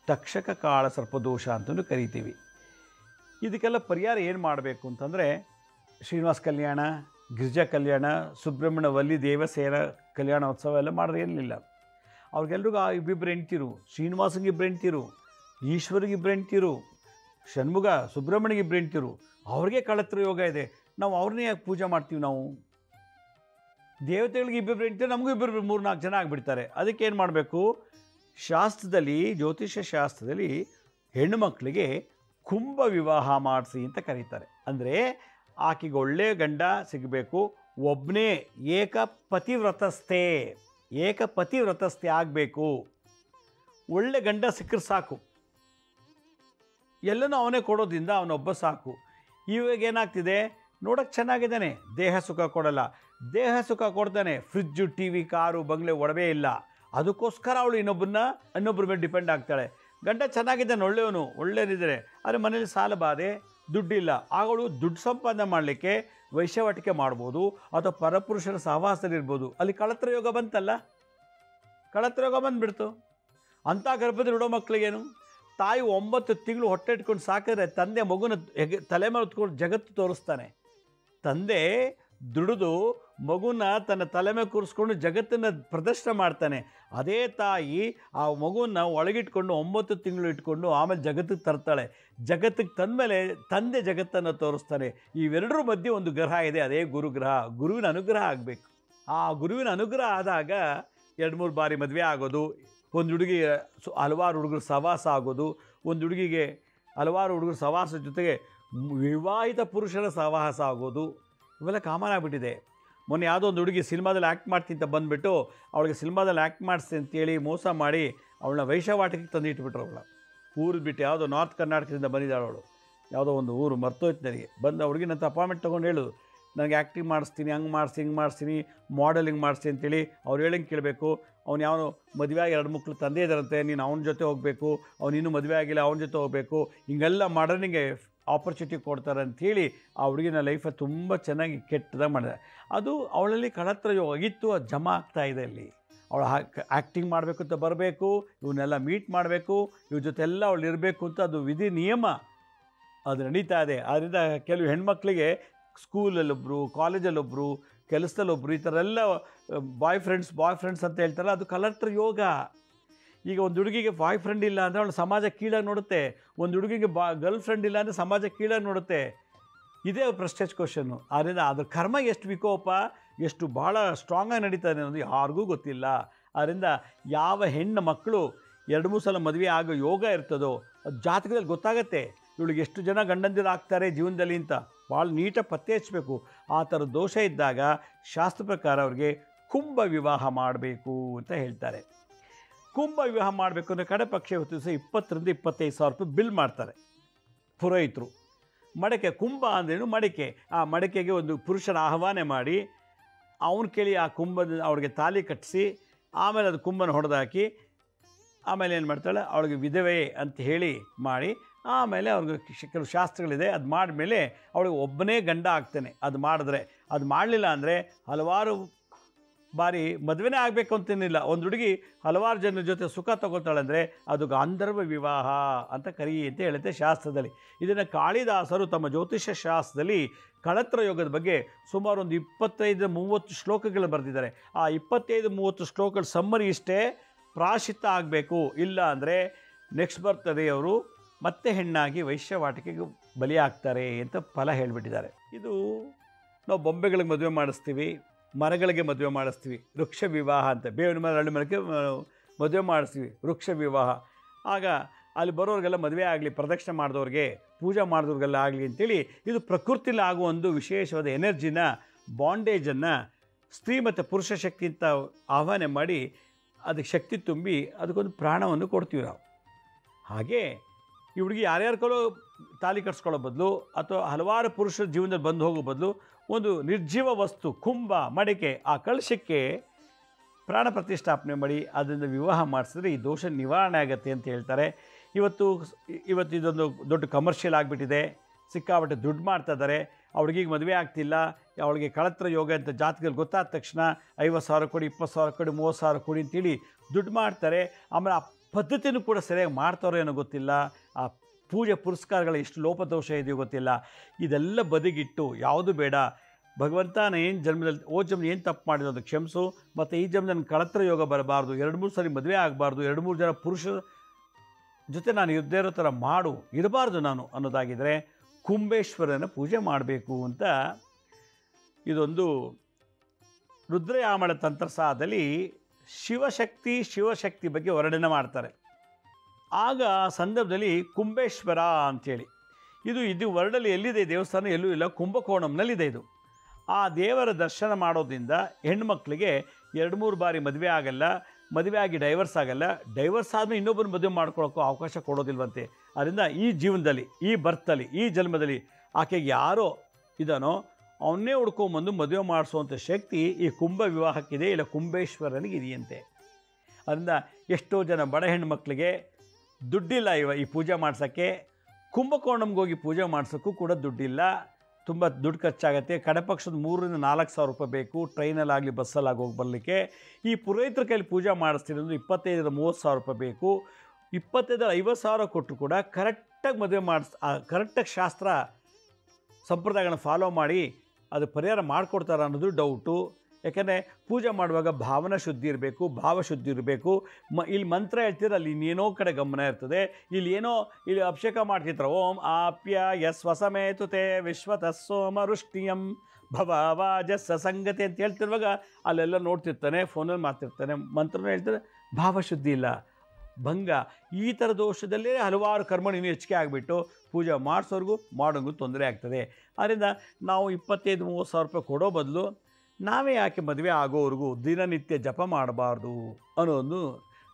ತಕ್ಷಕ ಕಾಳ ಸರ್ಪದೋಷ ಅಂತಲೂ ಕರಿತೀವಿ. ಇದಕ್ಕೆಲ್ಲ ಪರಿಹಾರ ಏನು ಮಾಡಬೇಕು ಅಂತಂದರೆ ಶ್ರೀನಿವಾಸ ಕಲ್ಯಾಣ, ಗಿರಿಜಾ ಕಲ್ಯಾಣ, ಸುಬ್ರಹ್ಮಣ್ಯ ವಲ್ಲಿ ದೇವಸೇನ ಕಲ್ಯಾಣೋತ್ಸವ ಎಲ್ಲ ಮಾಡಿದ್ರೆ ಏನಿಲ್ಲ. ಅವ್ರಿಗೆಲ್ರಿಗೂ ಇಬ್ಬಿಬ್ಬರು ಹೆಂಡ್ತಿರು, ಶ್ರೀನಿವಾಸಂಗೆ 2 ಹೆಂಡ್ತಿರು, ಈಶ್ವರಿಗೆ 2 ಹೆಂಡ್ತಿರು, ಷಣ್ಮುಗ ಸುಬ್ರಹ್ಮಣ್ಯಗೆ 2 ಹೆಂಡ್ತಿರು, ಅವ್ರಿಗೆ ಕಳತ್ರ ಯೋಗ ಇದೆ. ನಾವು ಅವ್ರನ್ನೇ ಯಾಕೆ ಪೂಜೆ ಮಾಡ್ತೀವಿ? ನಾವು ದೇವತೆಗಳಿಗೆ 2 ಹೆಂಡ್ತಿರು, ನಮಗೂ 3-4 ಜನ ಆಗಿಬಿಡ್ತಾರೆ. ಅದಕ್ಕೆ ಏನು ಮಾಡಬೇಕು? ಶಾಸ್ತ್ರದಲ್ಲಿ, ಜ್ಯೋತಿಷ್ಯ ಶಾಸ್ತ್ರದಲ್ಲಿ ಹೆಣ್ಣು ಮಕ್ಕಳಿಗೆ ಕುಂಭ ವಿವಾಹ ಮಾಡಿಸಿ ಅಂತ ಕರೀತಾರೆ. ಅಂದರೆ ಆಕೆಗೆ ಒಳ್ಳೆಯ ಗಂಡ ಸಿಗಬೇಕು, ಒಬ್ಬನೇ ಏಕಪತಿವ್ರತಸ್ಥೆ ಆಗಬೇಕು. ಒಳ್ಳೆ ಗಂಡ ಸಿಕ್ಕರೆ ಸಾಕು, ಎಲ್ಲನೂ ಅವನೇ ಕೊಡೋದ್ರಿಂದ ಅವನೊಬ್ಬ ಸಾಕು. ಇವಾಗ ಏನಾಗ್ತಿದೆ, ನೋಡೋಕ್ಕೆ ಚೆನ್ನಾಗಿದ್ದಾನೆ, ದೇಹ ಸುಖ ಕೊಡಲ್ಲ. ದೇಹ ಸುಖ ಕೊಡ್ತಾನೆ, ಫ್ರಿಜ್ಜು, ಟಿ ವಿ, ಕಾರು, ಬಂಗ್ಲೆ, ಒಡವೆ ಇಲ್ಲ. ಅದಕ್ಕೋಸ್ಕರ ಅವಳು ಇನ್ನೊಬ್ಬರ ಮೇಲೆ ಡಿಪೆಂಡ್ ಆಗ್ತಾಳೆ. ಗಂಡ ಚೆನ್ನಾಗಿದ್ದಾನೆ, ಒಳ್ಳೆಯದಿದ್ದಾರೆ, ಆದರೆ ಮನೇಲಿ ಸಾಲ ಬಾಧೆ, ದುಡ್ಡಿಲ್ಲ. ಅವಳು ದುಡ್ಡು ಸಂಪಾದನೆ ಮಾಡಲಿಕ್ಕೆ ವೈಶ್ಯವಾಟಿಕೆ ಮಾಡ್ಬೋದು, ಅಥವಾ ಪರಪುರುಷರ ಸಹವಾಸದಲ್ಲಿರ್ಬೋದು. ಅಲ್ಲಿ ಕಳತ್ರ ಯೋಗ ಬಂತಲ್ಲ, ಕಳತ್ರ ಯೋಗ ಬಂದುಬಿಡ್ತು. ಅಂಥ ಗರ್ಭದಲ್ಲಿ ಇಡೋ ಮಕ್ಕಳಿಗೇನು, ತಾಯಿ 9 ತಿಂಗಳು ಹೊಟ್ಟೆ ಇಟ್ಕೊಂಡು ಸಾಕಿದ್ರೆ ತಂದೆ ಮಗುನ ತಲೆ ಮೇಲೆ ಹೊತ್ಕೊಂಡು ಜಗತ್ತು ತೋರಿಸ್ತಾನೆ. ತಂದೆ ದುಡಿದು ಮಗುನ ತನ್ನ ತಲೆ ಮೇಲೆ ಕೂರಿಸ್ಕೊಂಡು ಜಗತ್ತನ್ನು ಪ್ರದರ್ಶನ ಮಾಡ್ತಾನೆ. ಅದೇ ತಾಯಿ ಆ ಮಗುನ ಒಳಗಿಟ್ಕೊಂಡು 9 ತಿಂಗಳು ಇಟ್ಕೊಂಡು ಆಮೇಲೆ ಜಗತ್ತಿಗೆ ತರ್ತಾಳೆ. ಜಗತ್ತಿಗೆ ತಂದಮೇಲೆ ತಂದೆ ಜಗತ್ತನ್ನು ತೋರಿಸ್ತಾನೆ. ಇವೆರಡರ ಮಧ್ಯೆ ಒಂದು ಗ್ರಹ ಇದೆ, ಅದೇ ಗುರುಗ್ರಹ. ಗುರುವಿನ ಅನುಗ್ರಹ ಆಗಬೇಕು. ಆ ಗುರುವಿನ ಅನುಗ್ರಹ ಆದಾಗ 2-3 ಬಾರಿ ಮದುವೆ ಆಗೋದು, ಒಂದು ಹುಡುಗಿ ಹಲವಾರು ಹುಡುಗರು ಸಹವಾಸ ಆಗೋದು, ಒಂದು ಹುಡುಗಿಗೆ ಹಲವಾರು ಹುಡುಗರು ಸಹವಾಸದ ಜೊತೆಗೆ ವಿವಾಹಿತ ಪುರುಷರ ಸಹವಾಸ ಆಗೋದು, ಇವೆಲ್ಲ ಕಾಮನ್ ಆಗಿಬಿಟ್ಟಿದೆ. ಮೊನ್ನೆ ಯಾವುದೋ ಒಂದು ಹುಡುಗಿ ಸಿನಿಮಾದಲ್ಲಿ ಆ್ಯಕ್ಟ್ ಮಾಡ್ತೀನಿ ಅಂತ ಬಂದುಬಿಟ್ಟು ಅವಳಿಗೆ ಸಿನಿಮಾದಲ್ಲಿ ಆ್ಯಕ್ಟ್ ಮಾಡಿಸ್ತೀನಿ ಅಂತೇಳಿ ಮೋಸ ಮಾಡಿ ಅವಳನ್ನ ವೈಶ್ಯವಾಟಿಕೆ ತಂದು ಇಟ್ಬಿಟ್ರು. ಅವಳ ಊರು ಬಿಟ್ಟು ಯಾವುದೋ ನಾರ್ತ್ ಕರ್ನಾಟಕದಿಂದ ಬಂದಿದ್ದಾಳು ಅವಳು, ಯಾವುದೋ ಒಂದು ಊರು ಮರ್ತೋಯ್ತು ನನಗೆ. ಬಂದು ಆ ಹುಡುಗಿನಂತ ಅಪಾಯಿಂಟ್ಮೆಂಟ್ ತೊಗೊಂಡು ಹೇಳೋದು, ನನಗೆ ಆ್ಯಕ್ಟಿಂಗ್ ಮಾಡಿಸ್ತೀನಿ, ಹಂಗೆ ಮಾಡಿಸಿ, ಹಿಂಗೆ ಮಾಡಿಸ್ತೀನಿ, ಮಾಡೆಲಿಂಗ್ ಮಾಡಿಸ್ತೀನಿ ಅಂತೇಳಿ. ಅವ್ರು ಹೇಳಂಗೆ ಕೇಳಬೇಕು. ಅವ್ನು ಯಾವನು ಮದುವೆ ಆಗಿ 2 ಮಕ್ಕಳು ತಂದೆ ಇದ್ದಾರಂತೆ, ನೀನು ಅವನ ಜೊತೆ ಹೋಗಬೇಕು, ಅವ್ನು ಇನ್ನೂ ಮದುವೆ ಆಗಿಲ್ಲ, ಅವನ ಜೊತೆ ಹೋಗಬೇಕು, ಹಿಂಗೆಲ್ಲ ಮಾಡರ್ನಿಗೆ ಆಪರ್ಚುನಿಟಿ ಕೊಡ್ತಾರೆ ಅಂಥೇಳಿ ಆ ಹುಡುಗಿನ ಲೈಫಲ್ಲಿ ತುಂಬ ಚೆನ್ನಾಗಿ ಕೆಟ್ಟದಾಗ ಮಾಡಿದೆ. ಅದು ಅವಳಲ್ಲಿ ಕಳತ್ರ ಯೋಗ ಇತ್ತು, ಅದು ಜಮಾ ಆಗ್ತಾಯಿದೆ. ಅಲ್ಲಿ ಅವಳು ಆ್ಯಕ್ಟಿಂಗ್ ಮಾಡಬೇಕು ಅಂತ ಬರಬೇಕು, ಇವನ್ನೆಲ್ಲ ಮೀಟ್ ಮಾಡಬೇಕು, ಇವ್ರ ಜೊತೆ ಎಲ್ಲ ಅವಳು ಇರಬೇಕು ಅಂತ ಅದು ವಿಧಿ ನಿಯಮ ಅದು ನಡೀತಾ ಇದೆ. ಆದ್ದರಿಂದ ಕೆಲವು ಹೆಣ್ಮಕ್ಳಿಗೆ ಸ್ಕೂಲಲ್ಲೊಬ್ಬರು, ಕಾಲೇಜಲ್ಲೊಬ್ಬರು, ಕೆಲಸದಲ್ಲೊಬ್ಬರು, ಈ ಥರ ಎಲ್ಲ ಬಾಯ್ ಫ್ರೆಂಡ್ಸ್ ಅಂತ ಹೇಳ್ತಾರಲ್ಲ, ಅದು ಕಲತ್ರ ಯೋಗ. ಈಗ ಒಂದು ಹುಡುಗಿಗೆ ಬಾಯ್ ಫ್ರೆಂಡ್ ಇಲ್ಲ ಅಂದರೆ ಅವಳು ಸಮಾಜ ಕೀಳಾಗಿ ನೋಡುತ್ತೆ. ಒಂದು ಹುಡುಗಿಗೆ ಗರ್ಲ್ ಫ್ರೆಂಡ್ ಇಲ್ಲ ಅಂದರೆ ಸಮಾಜ ಕೀಳಾಗಿ ನೋಡುತ್ತೆ. ಇದೇ ಪ್ರೆಸ್ಟೇಜ್ ಕ್ವಶನ್ನು. ಆದ್ದರಿಂದ ಅದ್ರ ಕರ್ಮ ಎಷ್ಟು ವಿಕೋಪ, ಎಷ್ಟು ಭಾಳ ಸ್ಟ್ರಾಂಗಾಗಿ ನಡೀತಾರೆ ಅನ್ನೋದು ಯಾರಿಗೂ ಗೊತ್ತಿಲ್ಲ. ಆದ್ದರಿಂದ ಯಾವ ಹೆಣ್ಣು ಮಕ್ಕಳು 2-3 ಸಲ ಮದುವೆ ಆಗೋ ಯೋಗ ಇರ್ತದೋ ಅದು ಜಾತಕದಲ್ಲಿ ಗೊತ್ತಾಗತ್ತೆ. ಇವಳಿಗೆ ಎಷ್ಟು ಜನ ಗಂಡಂದಿರು ಆಗ್ತಾರೆ ಜೀವನದಲ್ಲಿ ಅಂತ ಭಾಳ ನೀಟಾಗಿ ಪತ್ತೆ ಹಚ್ಚಬೇಕು. ಆ ಥರ ದೋಷ ಇದ್ದಾಗ ಶಾಸ್ತ್ರ ಪ್ರಕಾರ ಅವ್ರಿಗೆ ಕುಂಭ ವಿವಾಹ ಮಾಡಬೇಕು ಅಂತ ಹೇಳ್ತಾರೆ. ಕುಂಭ ವಿವಾಹ ಮಾಡಬೇಕು ಅಂದರೆ ಕಡೆ ಪಕ್ಷ ಇವತ್ತು ದಿವಸ 20,000-25,000 ರೂಪಾಯಿ ಬಿಲ್ ಮಾಡ್ತಾರೆ ಪುರೋಹಿತರು. ಮಡಕೆ ಕುಂಭ ಅಂದ್ರೇನು ಮಡಿಕೆ. ಆ ಮಡಿಕೆಗೆ ಒಂದು ಪುರುಷನ ಆಹ್ವಾನ ಮಾಡಿ ಅವನು ಕೇಳಿ ಆ ಕುಂಭದ ಅವ್ರಿಗೆ ತಾಲಿ ಕಟ್ಟಿಸಿ ಆಮೇಲೆ ಅದು ಕುಂಭನ ಹೊಡೆದಾಕಿ ಆಮೇಲೆ ಏನು ಮಾಡ್ತಾಳೆ ಅವಳಿಗೆ ವಿಧವೆ ಅಂತ ಹೇಳಿ ಮಾಡಿ ಆಮೇಲೆ ಅವ್ರಿಗೆ ಕೆಲವು ಶಾಸ್ತ್ರಗಳಿದೆ. ಅದು ಮಾಡಿದ್ಮೇಲೆ ಅವಳಿಗೆ ಒಬ್ಬನೇ ಗಂಡ ಆಗ್ತಾನೆ. ಅದು ಮಾಡಿದ್ರೆ, ಅದು ಮಾಡಲಿಲ್ಲ ಅಂದರೆ ಹಲವಾರು ಬಾರಿ ಮದುವೆನೇ ಆಗಬೇಕು ಅಂತೇನಿಲ್ಲ. ಒಂದು ಹುಡುಗಿ ಹಲವಾರು ಜನರ ಜೊತೆ ಸುಖ ತಗೊಳ್ತಾಳೆ ಅಂದರೆ ಅದು ಗಾಂಧರ್ವ ವಿವಾಹ ಅಂತ ಅಂತ ಹೇಳುತ್ತೆ ಶಾಸ್ತ್ರದಲ್ಲಿ. ಇದನ್ನು ಕಾಳಿದಾಸರು ತಮ್ಮ ಜ್ಯೋತಿಷ್ಯ ಶಾಸ್ತ್ರದಲ್ಲಿ ಕಳತ್ರ ಯೋಗದ ಬಗ್ಗೆ ಸುಮಾರು ಒಂದು 25-30 ಶ್ಲೋಕಗಳು ಬರೆದಿದ್ದಾರೆ. ಆ 25-30 ಶ್ಲೋಕಗಳ ಸಮ್ಮರಿ ಇಷ್ಟೇ: ಪ್ರಾಶಿತ್ತ ಆಗಬೇಕು, ಇಲ್ಲ ಅಂದರೆ ನೆಕ್ಸ್ಟ್ ಬರ್ತದೆ ಅವರು ಮತ್ತೆ ಹೆಣ್ಣಾಗಿ ವೈಶ್ಯವಾಟಿಕೆಗೆ ಬಲಿಯಾಗ್ತಾರೆ ಅಂತ ಫಲ ಹೇಳಿಬಿಟ್ಟಿದ್ದಾರೆ. ಇದು ನಾವು ಬೊಂಬೆಗಳಿಗೆ ಮದುವೆ ಮಾಡಿಸ್ತೀವಿ, ಮರಗಳಿಗೆ ಮದುವೆ ಮಾಡಿಸ್ತೀವಿ, ವೃಕ್ಷ ವಿವಾಹ ಅಂತ. ಬೇವಿನ ಮರ ಹಳ್ಳಿ ಮರಕ್ಕೆ ಮದುವೆ ಮಾಡಿಸ್ತೀವಿ, ವೃಕ್ಷ ವಿವಾಹ. ಆಗ ಅಲ್ಲಿ ಬರೋರಿಗೆಲ್ಲ ಮದುವೆ ಆಗಲಿ, ಪ್ರದಕ್ಷಿಣೆ ಮಾಡಿದವ್ರಿಗೆ, ಪೂಜೆ ಮಾಡಿದವ್ರಿಗೆಲ್ಲ ಆಗಲಿ ಅಂತೇಳಿ ಇದು ಪ್ರಕೃತಿಲಿ ಆಗುವ ಒಂದು ವಿಶೇಷವಾದ ಎನರ್ಜಿನ, ಬಾಂಡೇಜನ್ನು ಸ್ತ್ರೀ ಮತ್ತು ಪುರುಷ ಶಕ್ತಿ ಅಂತ ಆಹ್ವಾನ ಮಾಡಿ ಅದಕ್ಕೆ ಶಕ್ತಿ ತುಂಬಿ ಅದಕ್ಕೊಂದು ಪ್ರಾಣವನ್ನು ಕೊಡ್ತೀವಿ ನಾವು. ಹಾಗೆ ಈ ಹುಡುಗಿ ಯಾರ್ಯಾರಿಗೋ ತಾಲಿ ಕಟ್ಸ್ಕೊಳ್ಳೋ ಬದಲು ಅಥವಾ ಹಲವಾರು ಪುರುಷರ ಜೀವನದಲ್ಲಿ ಬಂದು ಹೋಗೋ ಬದಲು ಒಂದು ನಿರ್ಜೀವ ವಸ್ತು ಕುಂಭ ಮಡಿಕೆ ಆ ಕಳಶಕ್ಕೆ ಪ್ರಾಣ ಪ್ರತಿಷ್ಠಾಪನೆ ಮಾಡಿ ಅದರಿಂದ ವಿವಾಹ ಮಾಡಿಸಿದ್ರೆ ಈ ದೋಷ ನಿವಾರಣೆ ಆಗುತ್ತೆ ಅಂತ ಹೇಳ್ತಾರೆ. ಇವತ್ತು ಇದೊಂದು ದೊಡ್ಡ ಕಮರ್ಷಿಯಲ್ ಆಗಿಬಿಟ್ಟಿದೆ. ಸಿಕ್ಕಾಪಟ್ಟೆ ದುಡ್ಡು ಮಾಡ್ತಾ ಇದ್ದಾರೆ. ಅವಳಿಗೆ ಮದುವೆ ಆಗ್ತಿಲ್ಲ, ಅವಳಿಗೆ ಕಳತ್ರ ಯೋಗ ಅಂತ ಜಾತಕದಲ್ಲಿ ಗೊತ್ತಾದ ತಕ್ಷಣ 50,000 ಕೊಡಿ, 20,000 ಕೊಡಿ, 30,000 ಕೊಡಿ ಅಂತೇಳಿ ದುಡ್ಡು ಮಾಡ್ತಾರೆ. ಆಮೇಲೆ ಆ ಪದ್ಧತಿನೂ ಕೂಡ ಸರಿಯಾಗಿ ಮಾಡ್ತಾರೋ ಏನೋ ಗೊತ್ತಿಲ್ಲ. ಆ ಪೂಜೆ ಪುರಸ್ಕಾರಗಳ ಎಷ್ಟು ಲೋಪದೋಷ ಇದೆಯೋ ಗೊತ್ತಿಲ್ಲ. ಇದೆಲ್ಲ ಬದಿಗಿಟ್ಟು ಯಾವುದು ಬೇಡ, ಭಗವಂತ ನಾನು ಏನು ಜನ್ಮದಲ್ಲಿ ಜನ್ಮ ಏನು ತಪ್ಪು ಮಾಡಿದ್ರು ಅದು ಕ್ಷಮಿಸು, ಮತ್ತು ಈ ಜನ್ಮ ನನ್ನ ಕಳತ್ರ ಯೋಗ ಬರಬಾರ್ದು, 2-3 ಸರಿ ಮದುವೆ ಆಗಬಾರ್ದು, 2-3 ಜನ ಪುರುಷರ ಜೊತೆ ನಾನು ಇರದೇ ಇರೋ ಥರ ಇರಬಾರ್ದು ನಾನು ಅನ್ನೋದಾಗಿದ್ದರೆ ಕುಂಬೇಶ್ವರನ ಪೂಜೆ ಮಾಡಬೇಕು ಅಂತ ಇದೊಂದು ರುದ್ರಯಾಮಳ ತಂತ್ರಸಾದಲ್ಲಿ ಶಿವಶಕ್ತಿ ಬಗ್ಗೆ ವರ್ಣನೆ ಮಾಡ್ತಾರೆ. ಆಗ ಸಂದರ್ಭದಲ್ಲಿ ಕುಂಬೇಶ್ವರ ಅಂಥೇಳಿ ಇದು ವರ್ಡಲ್ಲಿ ಎಲ್ಲಿದೆ ದೇವಸ್ಥಾನ ಎಲ್ಲೂ ಇಲ್ಲ, ಕುಂಭಕೋಣಂನಲ್ಲಿದೆ ಇದು. ಆ ದೇವರ ದರ್ಶನ ಮಾಡೋದ್ರಿಂದ ಹೆಣ್ಮಕ್ಳಿಗೆ 2-3 ಬಾರಿ ಮದುವೆ ಆಗಲ್ಲ, ಮದುವೆ ಆಗಿ ಡೈವರ್ಸ್ ಆಗಲ್ಲ, ಡೈವರ್ಸ್ ಆದಮೇಲೆ ಇನ್ನೊಬ್ಬರು ಮದುವೆ ಮಾಡ್ಕೊಳ್ಳೋಕ್ಕೂ ಅವಕಾಶ ಕೊಡೋದಿಲ್ವಂತೆ. ಅದರಿಂದ ಈ ಜೀವನದಲ್ಲಿ, ಈ ಬರ್ತಲ್ಲಿ, ಈ ಜನ್ಮದಲ್ಲಿ ಆಕೆಗೆ ಯಾರೋ ಇದಾನೋ ಅವನ್ನೇ ಹುಡ್ಕೊಂಬಂದು ಮದುವೆ ಮಾಡಿಸುವಂಥ ಶಕ್ತಿ ಈ ಕುಂಭ ವಿವಾಹಕ್ಕಿದೆ, ಇಲ್ಲ ಕುಂಬೇಶ್ವರನಿಗೆ ಇದೆಯಂತೆ. ಅದರಿಂದ ಎಷ್ಟೋ ಜನ ಬಡ ಹೆಣ್ಮಕ್ಳಿಗೆ ದುಡ್ಡಿಲ್ಲ ಈ ಪೂಜೆ ಮಾಡ್ಸೋಕ್ಕೆ. ಕುಂಭಕೋಣಂಗೆ ಹೋಗಿ ಪೂಜೆ ಮಾಡ್ಸೋಕ್ಕೂ ಕೂಡ ದುಡ್ಡಿಲ್ಲ, ತುಂಬ ದುಡ್ಡು ಖರ್ಚಾಗತ್ತೆ. ಕಡೆಪಕ್ಷದ 3,000-4,000 ರೂಪಾಯಿ ಬೇಕು ಟ್ರೈನಲ್ಲಾಗಲಿ ಬಸ್ಸಲ್ಲಾಗಿ ಹೋಗಿ ಬರಲಿಕ್ಕೆ. ಈ ಪುರೋಹಿತರ ಕೈಲಿ ಪೂಜೆ ಮಾಡಿಸ್ತೀನಿ ಅಂದರೆ 25,000-30,000 ರೂಪಾಯಿ ಬೇಕು. 25,000-50,000 ಕೊಟ್ಟರು ಕೂಡ ಕರೆಕ್ಟಾಗಿ ಮದುವೆ ಕರೆಕ್ಟಾಗಿ ಶಾಸ್ತ್ರ ಸಂಪ್ರದಾಯಗಳನ್ನ ಫಾಲೋ ಮಾಡಿ ಅದು ಪರಿಹಾರ ಮಾಡಿಕೊಡ್ತಾರೆ ಅನ್ನೋದು ಡೌಟು. ಯಾಕೆಂದರೆ ಪೂಜೆ ಮಾಡುವಾಗ ಭಾವನಾ ಶುದ್ಧಿ ಇರಬೇಕು, ಭಾವಶುದ್ಧಿ ಇರಬೇಕು. ಇಲ್ಲಿ ಮಂತ್ರ ಹೇಳ್ತಿದ್ರೆ ಅಲ್ಲಿ ಇನ್ನೇನೋ ಕಡೆ ಗಮನ ಇರ್ತದೆ. ಇಲ್ಲಿ ಅಭಿಷೇಕ ಮಾಡ್ತಿರ್ತಾರೆ, ಓಂ ಆಪ್ಯಾಯ ಸ್ವಸಮೇತುತೆ ವಿಶ್ವತಸ್ಸೋಮರುಷ್ಟಿಯಂ ಭವಾವಾಜಸ್ಸ ಸಂಗತಿ ಅಂತ ಹೇಳ್ತಿರುವಾಗ ಅಲ್ಲೆಲ್ಲ ನೋಡ್ತಿರ್ತಾನೆ, ಫೋನಲ್ಲಿ ಮಾತಾಡ್ತಾನೆ, ಮಂತ್ರನೂ ಹೇಳ್ತಾರೆ, ಭಾವಶುದ್ಧಿ ಇಲ್ಲ, ಭಂಗ. ಈ ಥರ ದೋಷದಲ್ಲೇ ಹಲವಾರು ಕರ್ಮ ಇನ್ನೂ ಹೆಚ್ಚಿಗೆ ಆಗಿಬಿಟ್ಟು ಪೂಜೆ ಮಾಡಿಸೋರ್ಗೂ ಮಾಡೋಂಗೂ ತೊಂದರೆ ಆಗ್ತದೆ. ಆದ್ದರಿಂದ ನಾವು 25,000-30,000 ರೂಪಾಯಿ ಕೊಡೋ ಬದಲು ನಾವೇ ಯಾಕೆ ಮದುವೆ ಆಗೋವರೆಗೂ ದಿನನಿತ್ಯ ಜಪ ಮಾಡಬಾರ್ದು ಅನ್ನೋದು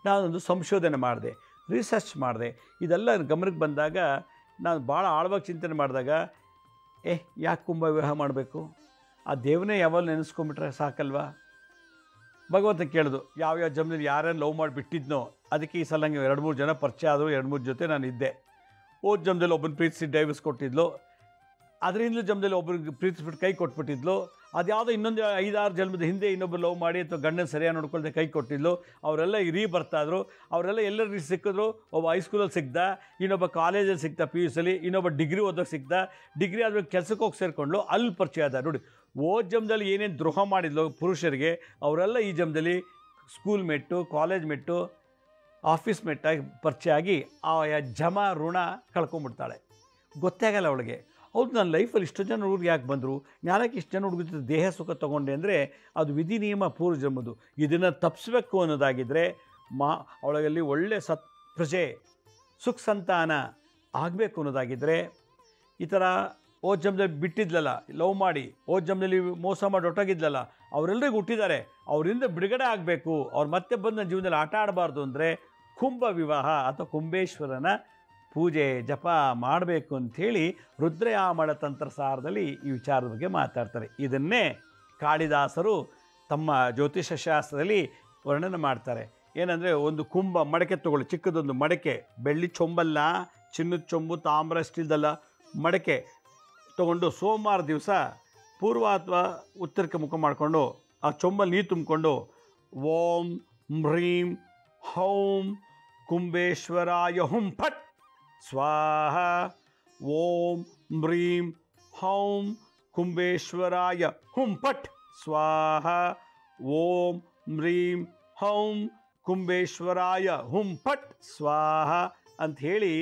ನಾನೊಂದು ಸಂಶೋಧನೆ ಮಾಡಿದೆ, ರಿಸರ್ಚ್ ಮಾಡಿದೆ. ಇದೆಲ್ಲ ಗಮನಕ್ಕೆ ಬಂದಾಗ ನಾನು ಭಾಳ ಆಳವಾಗಿ ಚಿಂತನೆ ಮಾಡಿದಾಗ ಯಾಕೆ ಕುಂಭ ವಿವಾಹ ಮಾಡಬೇಕು? ಆ ದೇವನೇ ಯಾವಾಗ ನೆನೆಸ್ಕೊಂಬಿಟ್ರೆ ಸಾಕಲ್ವಾ? ಭಗವಂತ ಕೇಳಿದು ಯಾವ್ಯಾವ ಜನ್ಮದಲ್ಲಿ ಯಾರ್ಯಾರು ಲವ್ ಮಾಡಿಬಿಟ್ಟಿದ್ನೋ ಅದಕ್ಕೆ ಈ ಸಲ ನನಗೆ 2-3 ಜನ ಪರಿಚಯ ಆದರೂ 2-3 ಜೊತೆ ನಾನು ಇದ್ದೆ. ಜನ್ಮದಲ್ಲಿ ಒಬ್ಬನ ಪ್ರೀತಿಸಿ ಡೈವರ್ಸ್ ಕೊಟ್ಟಿದ್ಲು, ಅದರಿಂದಲೂ ಜನ್ಮದಲ್ಲಿ ಒಬ್ಬರಿಗೆ ಪ್ರೀತಿಸ್ಬಿಟ್ಟು ಕೈ ಕೊಟ್ಬಿಟ್ಟಿದ್ಲು, ಅದ್ಯಾವುದೋ ಇನ್ನೊಂದು 5-6 ಜನ್ಮದ ಹಿಂದೆ ಇನ್ನೊಬ್ಬರು ಲವ್ ಮಾಡಿ ಅಥವಾ ಗಂಡನ ಸರಿಯಾಗಿ ನೋಡ್ಕೊಳ್ದೆ ಕೈ ಕೊಟ್ಟಿದ್ಲು, ಅವರೆಲ್ಲ ಬರ್ತಾಯಿದ್ರು. ಅವರೆಲ್ಲ ಎಲ್ಲರೂ ಸಿಕ್ಕಿದ್ರು. ಒಬ್ಬ ಹೈಸ್ಕೂಲಲ್ಲಿ ಸಿಗ್ದ, ಇನ್ನೊಬ್ಬ ಕಾಲೇಜಲ್ಲಿ ಸಿಗ್ತಾ PUCಲಿ, ಇನ್ನೊಬ್ಬ ಡಿಗ್ರಿ ಓದೋಕೆ ಸಿಗ್ದ. ಡಿಗ್ರಿ ಆದಮೇಲೆ ಕೆಲಸಕ್ಕೆ ಹೋಗಿ ಸೇರಿಕೊಂಡ್ಲು, ಅಲ್ಲಿ ಪರಿಚಯ ಆದ. ನೋಡಿ, ಓದ್ ಜನ್ಮದಲ್ಲಿ ಏನೇನು ದ್ರೋಹ ಮಾಡಿದ್ಲು ಪುರುಷರಿಗೆ, ಅವರೆಲ್ಲ ಈ ಜನ್ಮದಲ್ಲಿ ಸ್ಕೂಲ್ ಮೆಟ್ಟು, ಕಾಲೇಜ್ ಮೆಟ್ಟು, ಆಫೀಸ್ ಮೆಟ್ಟಾಗಿ ಪರಿಚಯ ಆಗಿ ಆ ಜಮ ಋಣ ಕಳ್ಕೊಂಬಿಡ್ತಾಳೆ. ಗೊತ್ತೇ ಆಗಲ್ಲ ಅವಳಿಗೆ. ಹೌದು, ನನ್ನ ಲೈಫಲ್ಲಿ ಇಷ್ಟು ಜನ ಹುಡುಗರು ಯಾಕೆ ಬಂದರು, ಜ್ಞಾನಕ್ಕೆ ಇಷ್ಟು ಜನ ಹುಡುಗ ದೇಹ ಸುಖ ತೊಗೊಂಡೆ ಅಂದರೆ ಅದು ವಿಧಿ ನಿಯಮ ಪೂರ್ವ ಜನ್ಮದ್ದು. ಇದನ್ನು ತಪ್ಪಿಸ್ಬೇಕು ಅನ್ನೋದಾಗಿದ್ದರೆ ಅವಳಲ್ಲಿ ಒಳ್ಳೆ ಪ್ರಜೆ, ಸುಖ ಸಂತಾನ ಆಗಬೇಕು ಅನ್ನೋದಾಗಿದ್ದರೆ, ಈ ಥರ ಓದ್ ಜನ್ಮದಲ್ಲಿ ಬಿಟ್ಟಿದ್ಲಲ್ಲ, ಲವ್ ಮಾಡಿ ಓದ್ ಜನ್ಮದಲ್ಲಿ ಮೋಸ ಮಾಡಿ ಹೊಟ್ಟೋಗಿದ್ಲಲ್ಲ, ಅವರೆಲ್ಲರಿಗೂ ಹುಟ್ಟಿದ್ದಾರೆ, ಅವರಿಂದ ಬಿಡುಗಡೆ ಆಗಬೇಕು, ಅವ್ರು ಮತ್ತೆ ಬಂದು ನನ್ನ ಜೀವನದಲ್ಲಿ ಆಟ ಆಡಬಾರ್ದು ಅಂದರೆ ಕುಂಭ ವಿವಾಹ ಅಥವಾ ಕುಂಬೇಶ್ವರನ ಪೂಜೆ ಜಪ ಮಾಡಬೇಕು ಅಂಥೇಳಿ ರುದ್ರಯಾಮಳ ತಂತ್ರಸಾರದಲ್ಲಿ ಈ ವಿಚಾರದ ಬಗ್ಗೆ ಮಾತಾಡ್ತಾರೆ. ಇದನ್ನೇ ಕಾಳಿದಾಸರು ತಮ್ಮ ಜ್ಯೋತಿಷ ಶಾಸ್ತ್ರದಲ್ಲಿ ವರ್ಣನೆ ಮಾಡ್ತಾರೆ. ಏನಂದರೆ, ಒಂದು ಕುಂಭ ಮಡಕೆ ತೊಗೊಳ್ಳಿ, ಚಿಕ್ಕದೊಂದು ಮಡಕೆ, ಬೆಳ್ಳಿ ಚೊಂಬಲ್ಲ, ಚಿನ್ನದ ಚೊಂಬು, ತಾಮ್ರ ಸ್ಟೀಲ್ದಲ್ಲ, ಮಡಕೆ ತೊಗೊಂಡು ಸೋಮವಾರ ದಿವಸ ಪೂರ್ವ ಅಥವಾ ಉತ್ತರಕ್ಕೆ ಮುಖ ಮಾಡಿಕೊಂಡು ಆ ಚೊಂಬಲ್ಲಿ ನೀರು ತುಂಬಿಕೊಂಡು ಓಂ ಹ್ರೀಂ ಹೌಂ ಕುಂಬೇಶ್ವರಾಯ ಹುಂ ಫಟ್ ಸ್ವಾಹ, ಓಂ ಹ್ರೀಂ ಹೌಂ ಕುಂಬೇಶ್ವರಾಯ ಹುಂ ಫಟ್ ಸ್ವಾಹ, ಓಂ ಹ್ರೀಂ ಹೌಂ ಕುಂಬೇಶ್ವರಾಯ ಹುಂ ಫಟ್ ಸ್ವಾಹ ಅಂಥೇಳಿ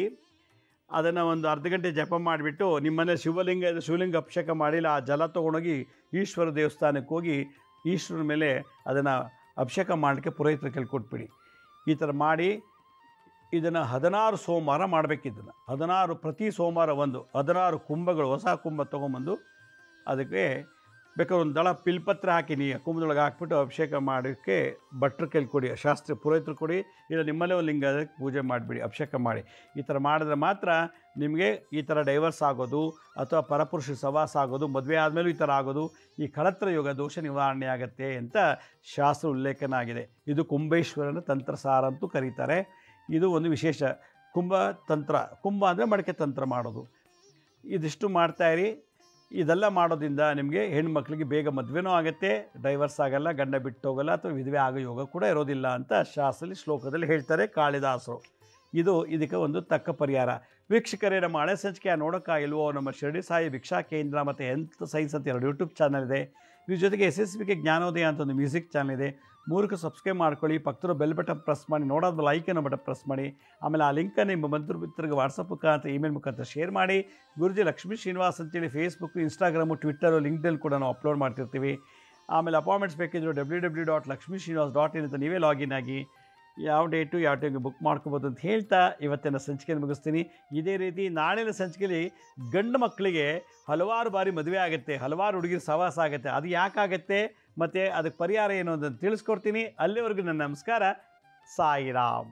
ಅದನ್ನು ಒಂದು ಅರ್ಧ ಗಂಟೆ ಜಪ ಮಾಡಿಬಿಟ್ಟು, ನಿಮ್ಮನೆ ಶಿವಲಿಂಗ ಇದೆ, ಶಿವಲಿಂಗ ಅಭಿಷೇಕ ಮಾಡಿಲ್ಲ, ಆ ಜಲ ತೊಗೊಂಡೋಗಿ ಈಶ್ವರ ದೇವಸ್ಥಾನಕ್ಕೆ ಹೋಗಿ ಈಶ್ವರನ ಮೇಲೆ ಅದನ್ನು ಅಭಿಷೇಕ ಮಾಡಲಿಕ್ಕೆ ಪುರೋಹಿತರ ಕೈಲಿ ಕೊಟ್ಬಿಡಿ. ಈ ಥರ ಮಾಡಿ ಇದನ್ನು 16 ಸೋಮವಾರ ಮಾಡಬೇಕಿದ್ದನ್ನು. 16 ಪ್ರತಿ ಸೋಮವಾರ 16 ಕುಂಭಗಳು, ಹೊಸ ಕುಂಭ ತೊಗೊಂಬಂದು ಅದಕ್ಕೆ ಬೇಕಾದ್ರೆ ಒಂದು ದಳ ಪಿಲ್ಪತ್ರ ಹಾಕಿ ನೀವು ಕುಂಭದೊಳಗೆ ಹಾಕ್ಬಿಟ್ಟು ಅಭಿಷೇಕ ಮಾಡೋಕ್ಕೆ ಭಟ್ರ ಕೈಲಿ ಕೊಡಿ, ಶಾಸ್ತ್ರಿ ಪುರೋಹಿತರು ಕೊಡಿ, ಇಲ್ಲ ನಿಮ್ಮಲ್ಲೇ ಒಂದು ಲಿಂಗ ಅದಕ್ಕೆ ಪೂಜೆ ಮಾಡಿಬಿಡಿ, ಅಭಿಷೇಕ ಮಾಡಿ. ಈ ಥರ ಮಾಡಿದ್ರೆ ಮಾತ್ರ ನಿಮಗೆ ಈ ಥರ ಡೈವರ್ಸ್ ಆಗೋದು ಅಥವಾ ಪರಪುರುಷ ಸವಾಸ ಆಗೋದು, ಮದುವೆ ಆದಮೇಲೂ ಈ ಥರ ಆಗೋದು, ಈ ಕಳತ್ರ ಯೋಗ ದೋಷ ನಿವಾರಣೆ ಆಗುತ್ತೆ ಅಂತ ಶಾಸ್ತ್ರ ಉಲ್ಲೇಖನ ಆಗಿದೆ. ಇದು ಕುಂಬೇಶ್ವರನ ತಂತ್ರಸಾರ ಅಂತೂ ಕರೀತಾರೆ. ಇದು ಒಂದು ವಿಶೇಷ ಕುಂಭ ತಂತ್ರ. ಕುಂಭ ಅಂದರೆ ಮಡಕೆ ತಂತ್ರ ಮಾಡೋದು. ಇದಿಷ್ಟು ಮಾಡ್ತಾಯಿರಿ. ಇದೆಲ್ಲ ಮಾಡೋದ್ರಿಂದ ನಿಮಗೆ ಹೆಣ್ಮಕ್ಳಿಗೆ ಬೇಗ ಮದುವೆನೂ ಆಗುತ್ತೆ, ಡೈವರ್ಸ್ ಆಗಲ್ಲ, ಗಂಡ ಬಿಟ್ಟು ಹೋಗಲ್ಲ, ಅಥವಾ ವಿಧವೆ ಆಗೋ ಯೋಗ ಕೂಡ ಇರೋದಿಲ್ಲ ಅಂತ ಶಾಸ್ತ್ರದಲ್ಲಿ ಶ್ಲೋಕದಲ್ಲಿ ಹೇಳ್ತಾರೆ ಕಾಳಿದಾಸರು. ಇದಕ್ಕೆ ಒಂದು ತಕ್ಕ ಪರಿಹಾರ. ವೀಕ್ಷಕರೇ, ನಮ್ಮ ಹಳೆ ಸಂಚಿಕೆ ನೋಡೋಕ್ಕಾಗಿಲ್ವೋ, ನಮ್ಮ ಶಿರಡಿ ಸಾಯಿ ಭಿಕ್ಷಾ ಕೇಂದ್ರ ಮತ್ತು ಹೆಲ್ತ್ ಸೈನ್ಸ್ ಅಂತ 2 ಯೂಟ್ಯೂಬ್ ಚಾನಲ್ ಇದೆ. ಇದ್ರ ಜೊತೆಗೆ SSBK ಜ್ಞಾನೋದಯ ಅಂತ ಒಂದು ಮ್ಯೂಸಿಕ್ ಚಾನಲ್ ಇದೆ. 3ಕ್ಕೆ ಸಬ್ಸ್ಕ್ರೈಬ್ ಮಾಡ್ಕೊಳ್ಳಿ. ಪಕ್ಕದ ಬೆಲ್ ಬಟನ್ ಪ್ರೆಸ್ ಮಾಡಿ, ನೋಡೋದು ಲೈಕ್ ಅನ್ನೋ ಬಟನ್ ಪ್ರೆಸ್ ಮಾಡಿ. ಆಮೇಲೆ ಆ ಲಿಂಕನ್ನು ನಿಮ್ಮ ಮಿತ್ರರಿಗೆ ವಾಟ್ಸಪ್ ಮುಖಾಂತರ, ಇಮೇಲ್ ಮುಖಾಂತರ ಶೇರ್ ಮಾಡಿ. ಗುರುಜಿ ಲಕ್ಷ್ಮೀ ಶ್ರೀನಿವಾಸ್ ಅಂತೇಳಿ ಫೇಸ್ಬುಕ್ಕು, ಇನ್ಸ್ಟಾಗ್ರಾಮು, ಟ್ವಿಟ್ಟರು, ಲಿಂಕ್ಡ್ಇನ್ ಕೂಡ ನಾವು ಅಪ್ಲೋಡ್ ಮಾಡ್ತಿರ್ತೀವಿ. ಆಮೇಲೆ ಅಪಾಯಿಂಟ್ಮೆಂಟ್ಸ್ ಬೇಕಿದ್ರು www.lakshmisrinivas.in ಅಂತ ನೀವೇ ಲಾಗಿನ್ ಆಗಿ ಯಾವ ಡೇಟು ಯಾವ ಟೈಮ್ಗೆ ಬುಕ್ ಮಾಡ್ಕೋಬೋದು ಅಂತ ಹೇಳ್ತಾ ಇವತ್ತಿನ ಸಂಚಿಕೆಯನ್ನು ಮುಗಿಸ್ತೀನಿ. ಇದೇ ರೀತಿ ನಾಳಿನ ಸಂಚಿಕೆಯಲ್ಲಿ ಗಂಡು ಮಕ್ಕಳಿಗೆ ಹಲವಾರು ಬಾರಿ ಮದುವೆ ಆಗುತ್ತೆ, ಹಲವಾರು ಹುಡುಗಿರು ಸವಾಸ ಆಗುತ್ತೆ, ಅದು ಯಾಕಾಗತ್ತೆ ಮತ್ತು ಅದಕ್ಕೆ ಪರಿಹಾರ ಏನು ಅಂತ ತಿಳಿಸ್ಕೊಡ್ತೀನಿ. ಅಲ್ಲಿವರೆಗೂ ನನ್ನ ನಮಸ್ಕಾರ. ಸಾಯಿರಾಮ್.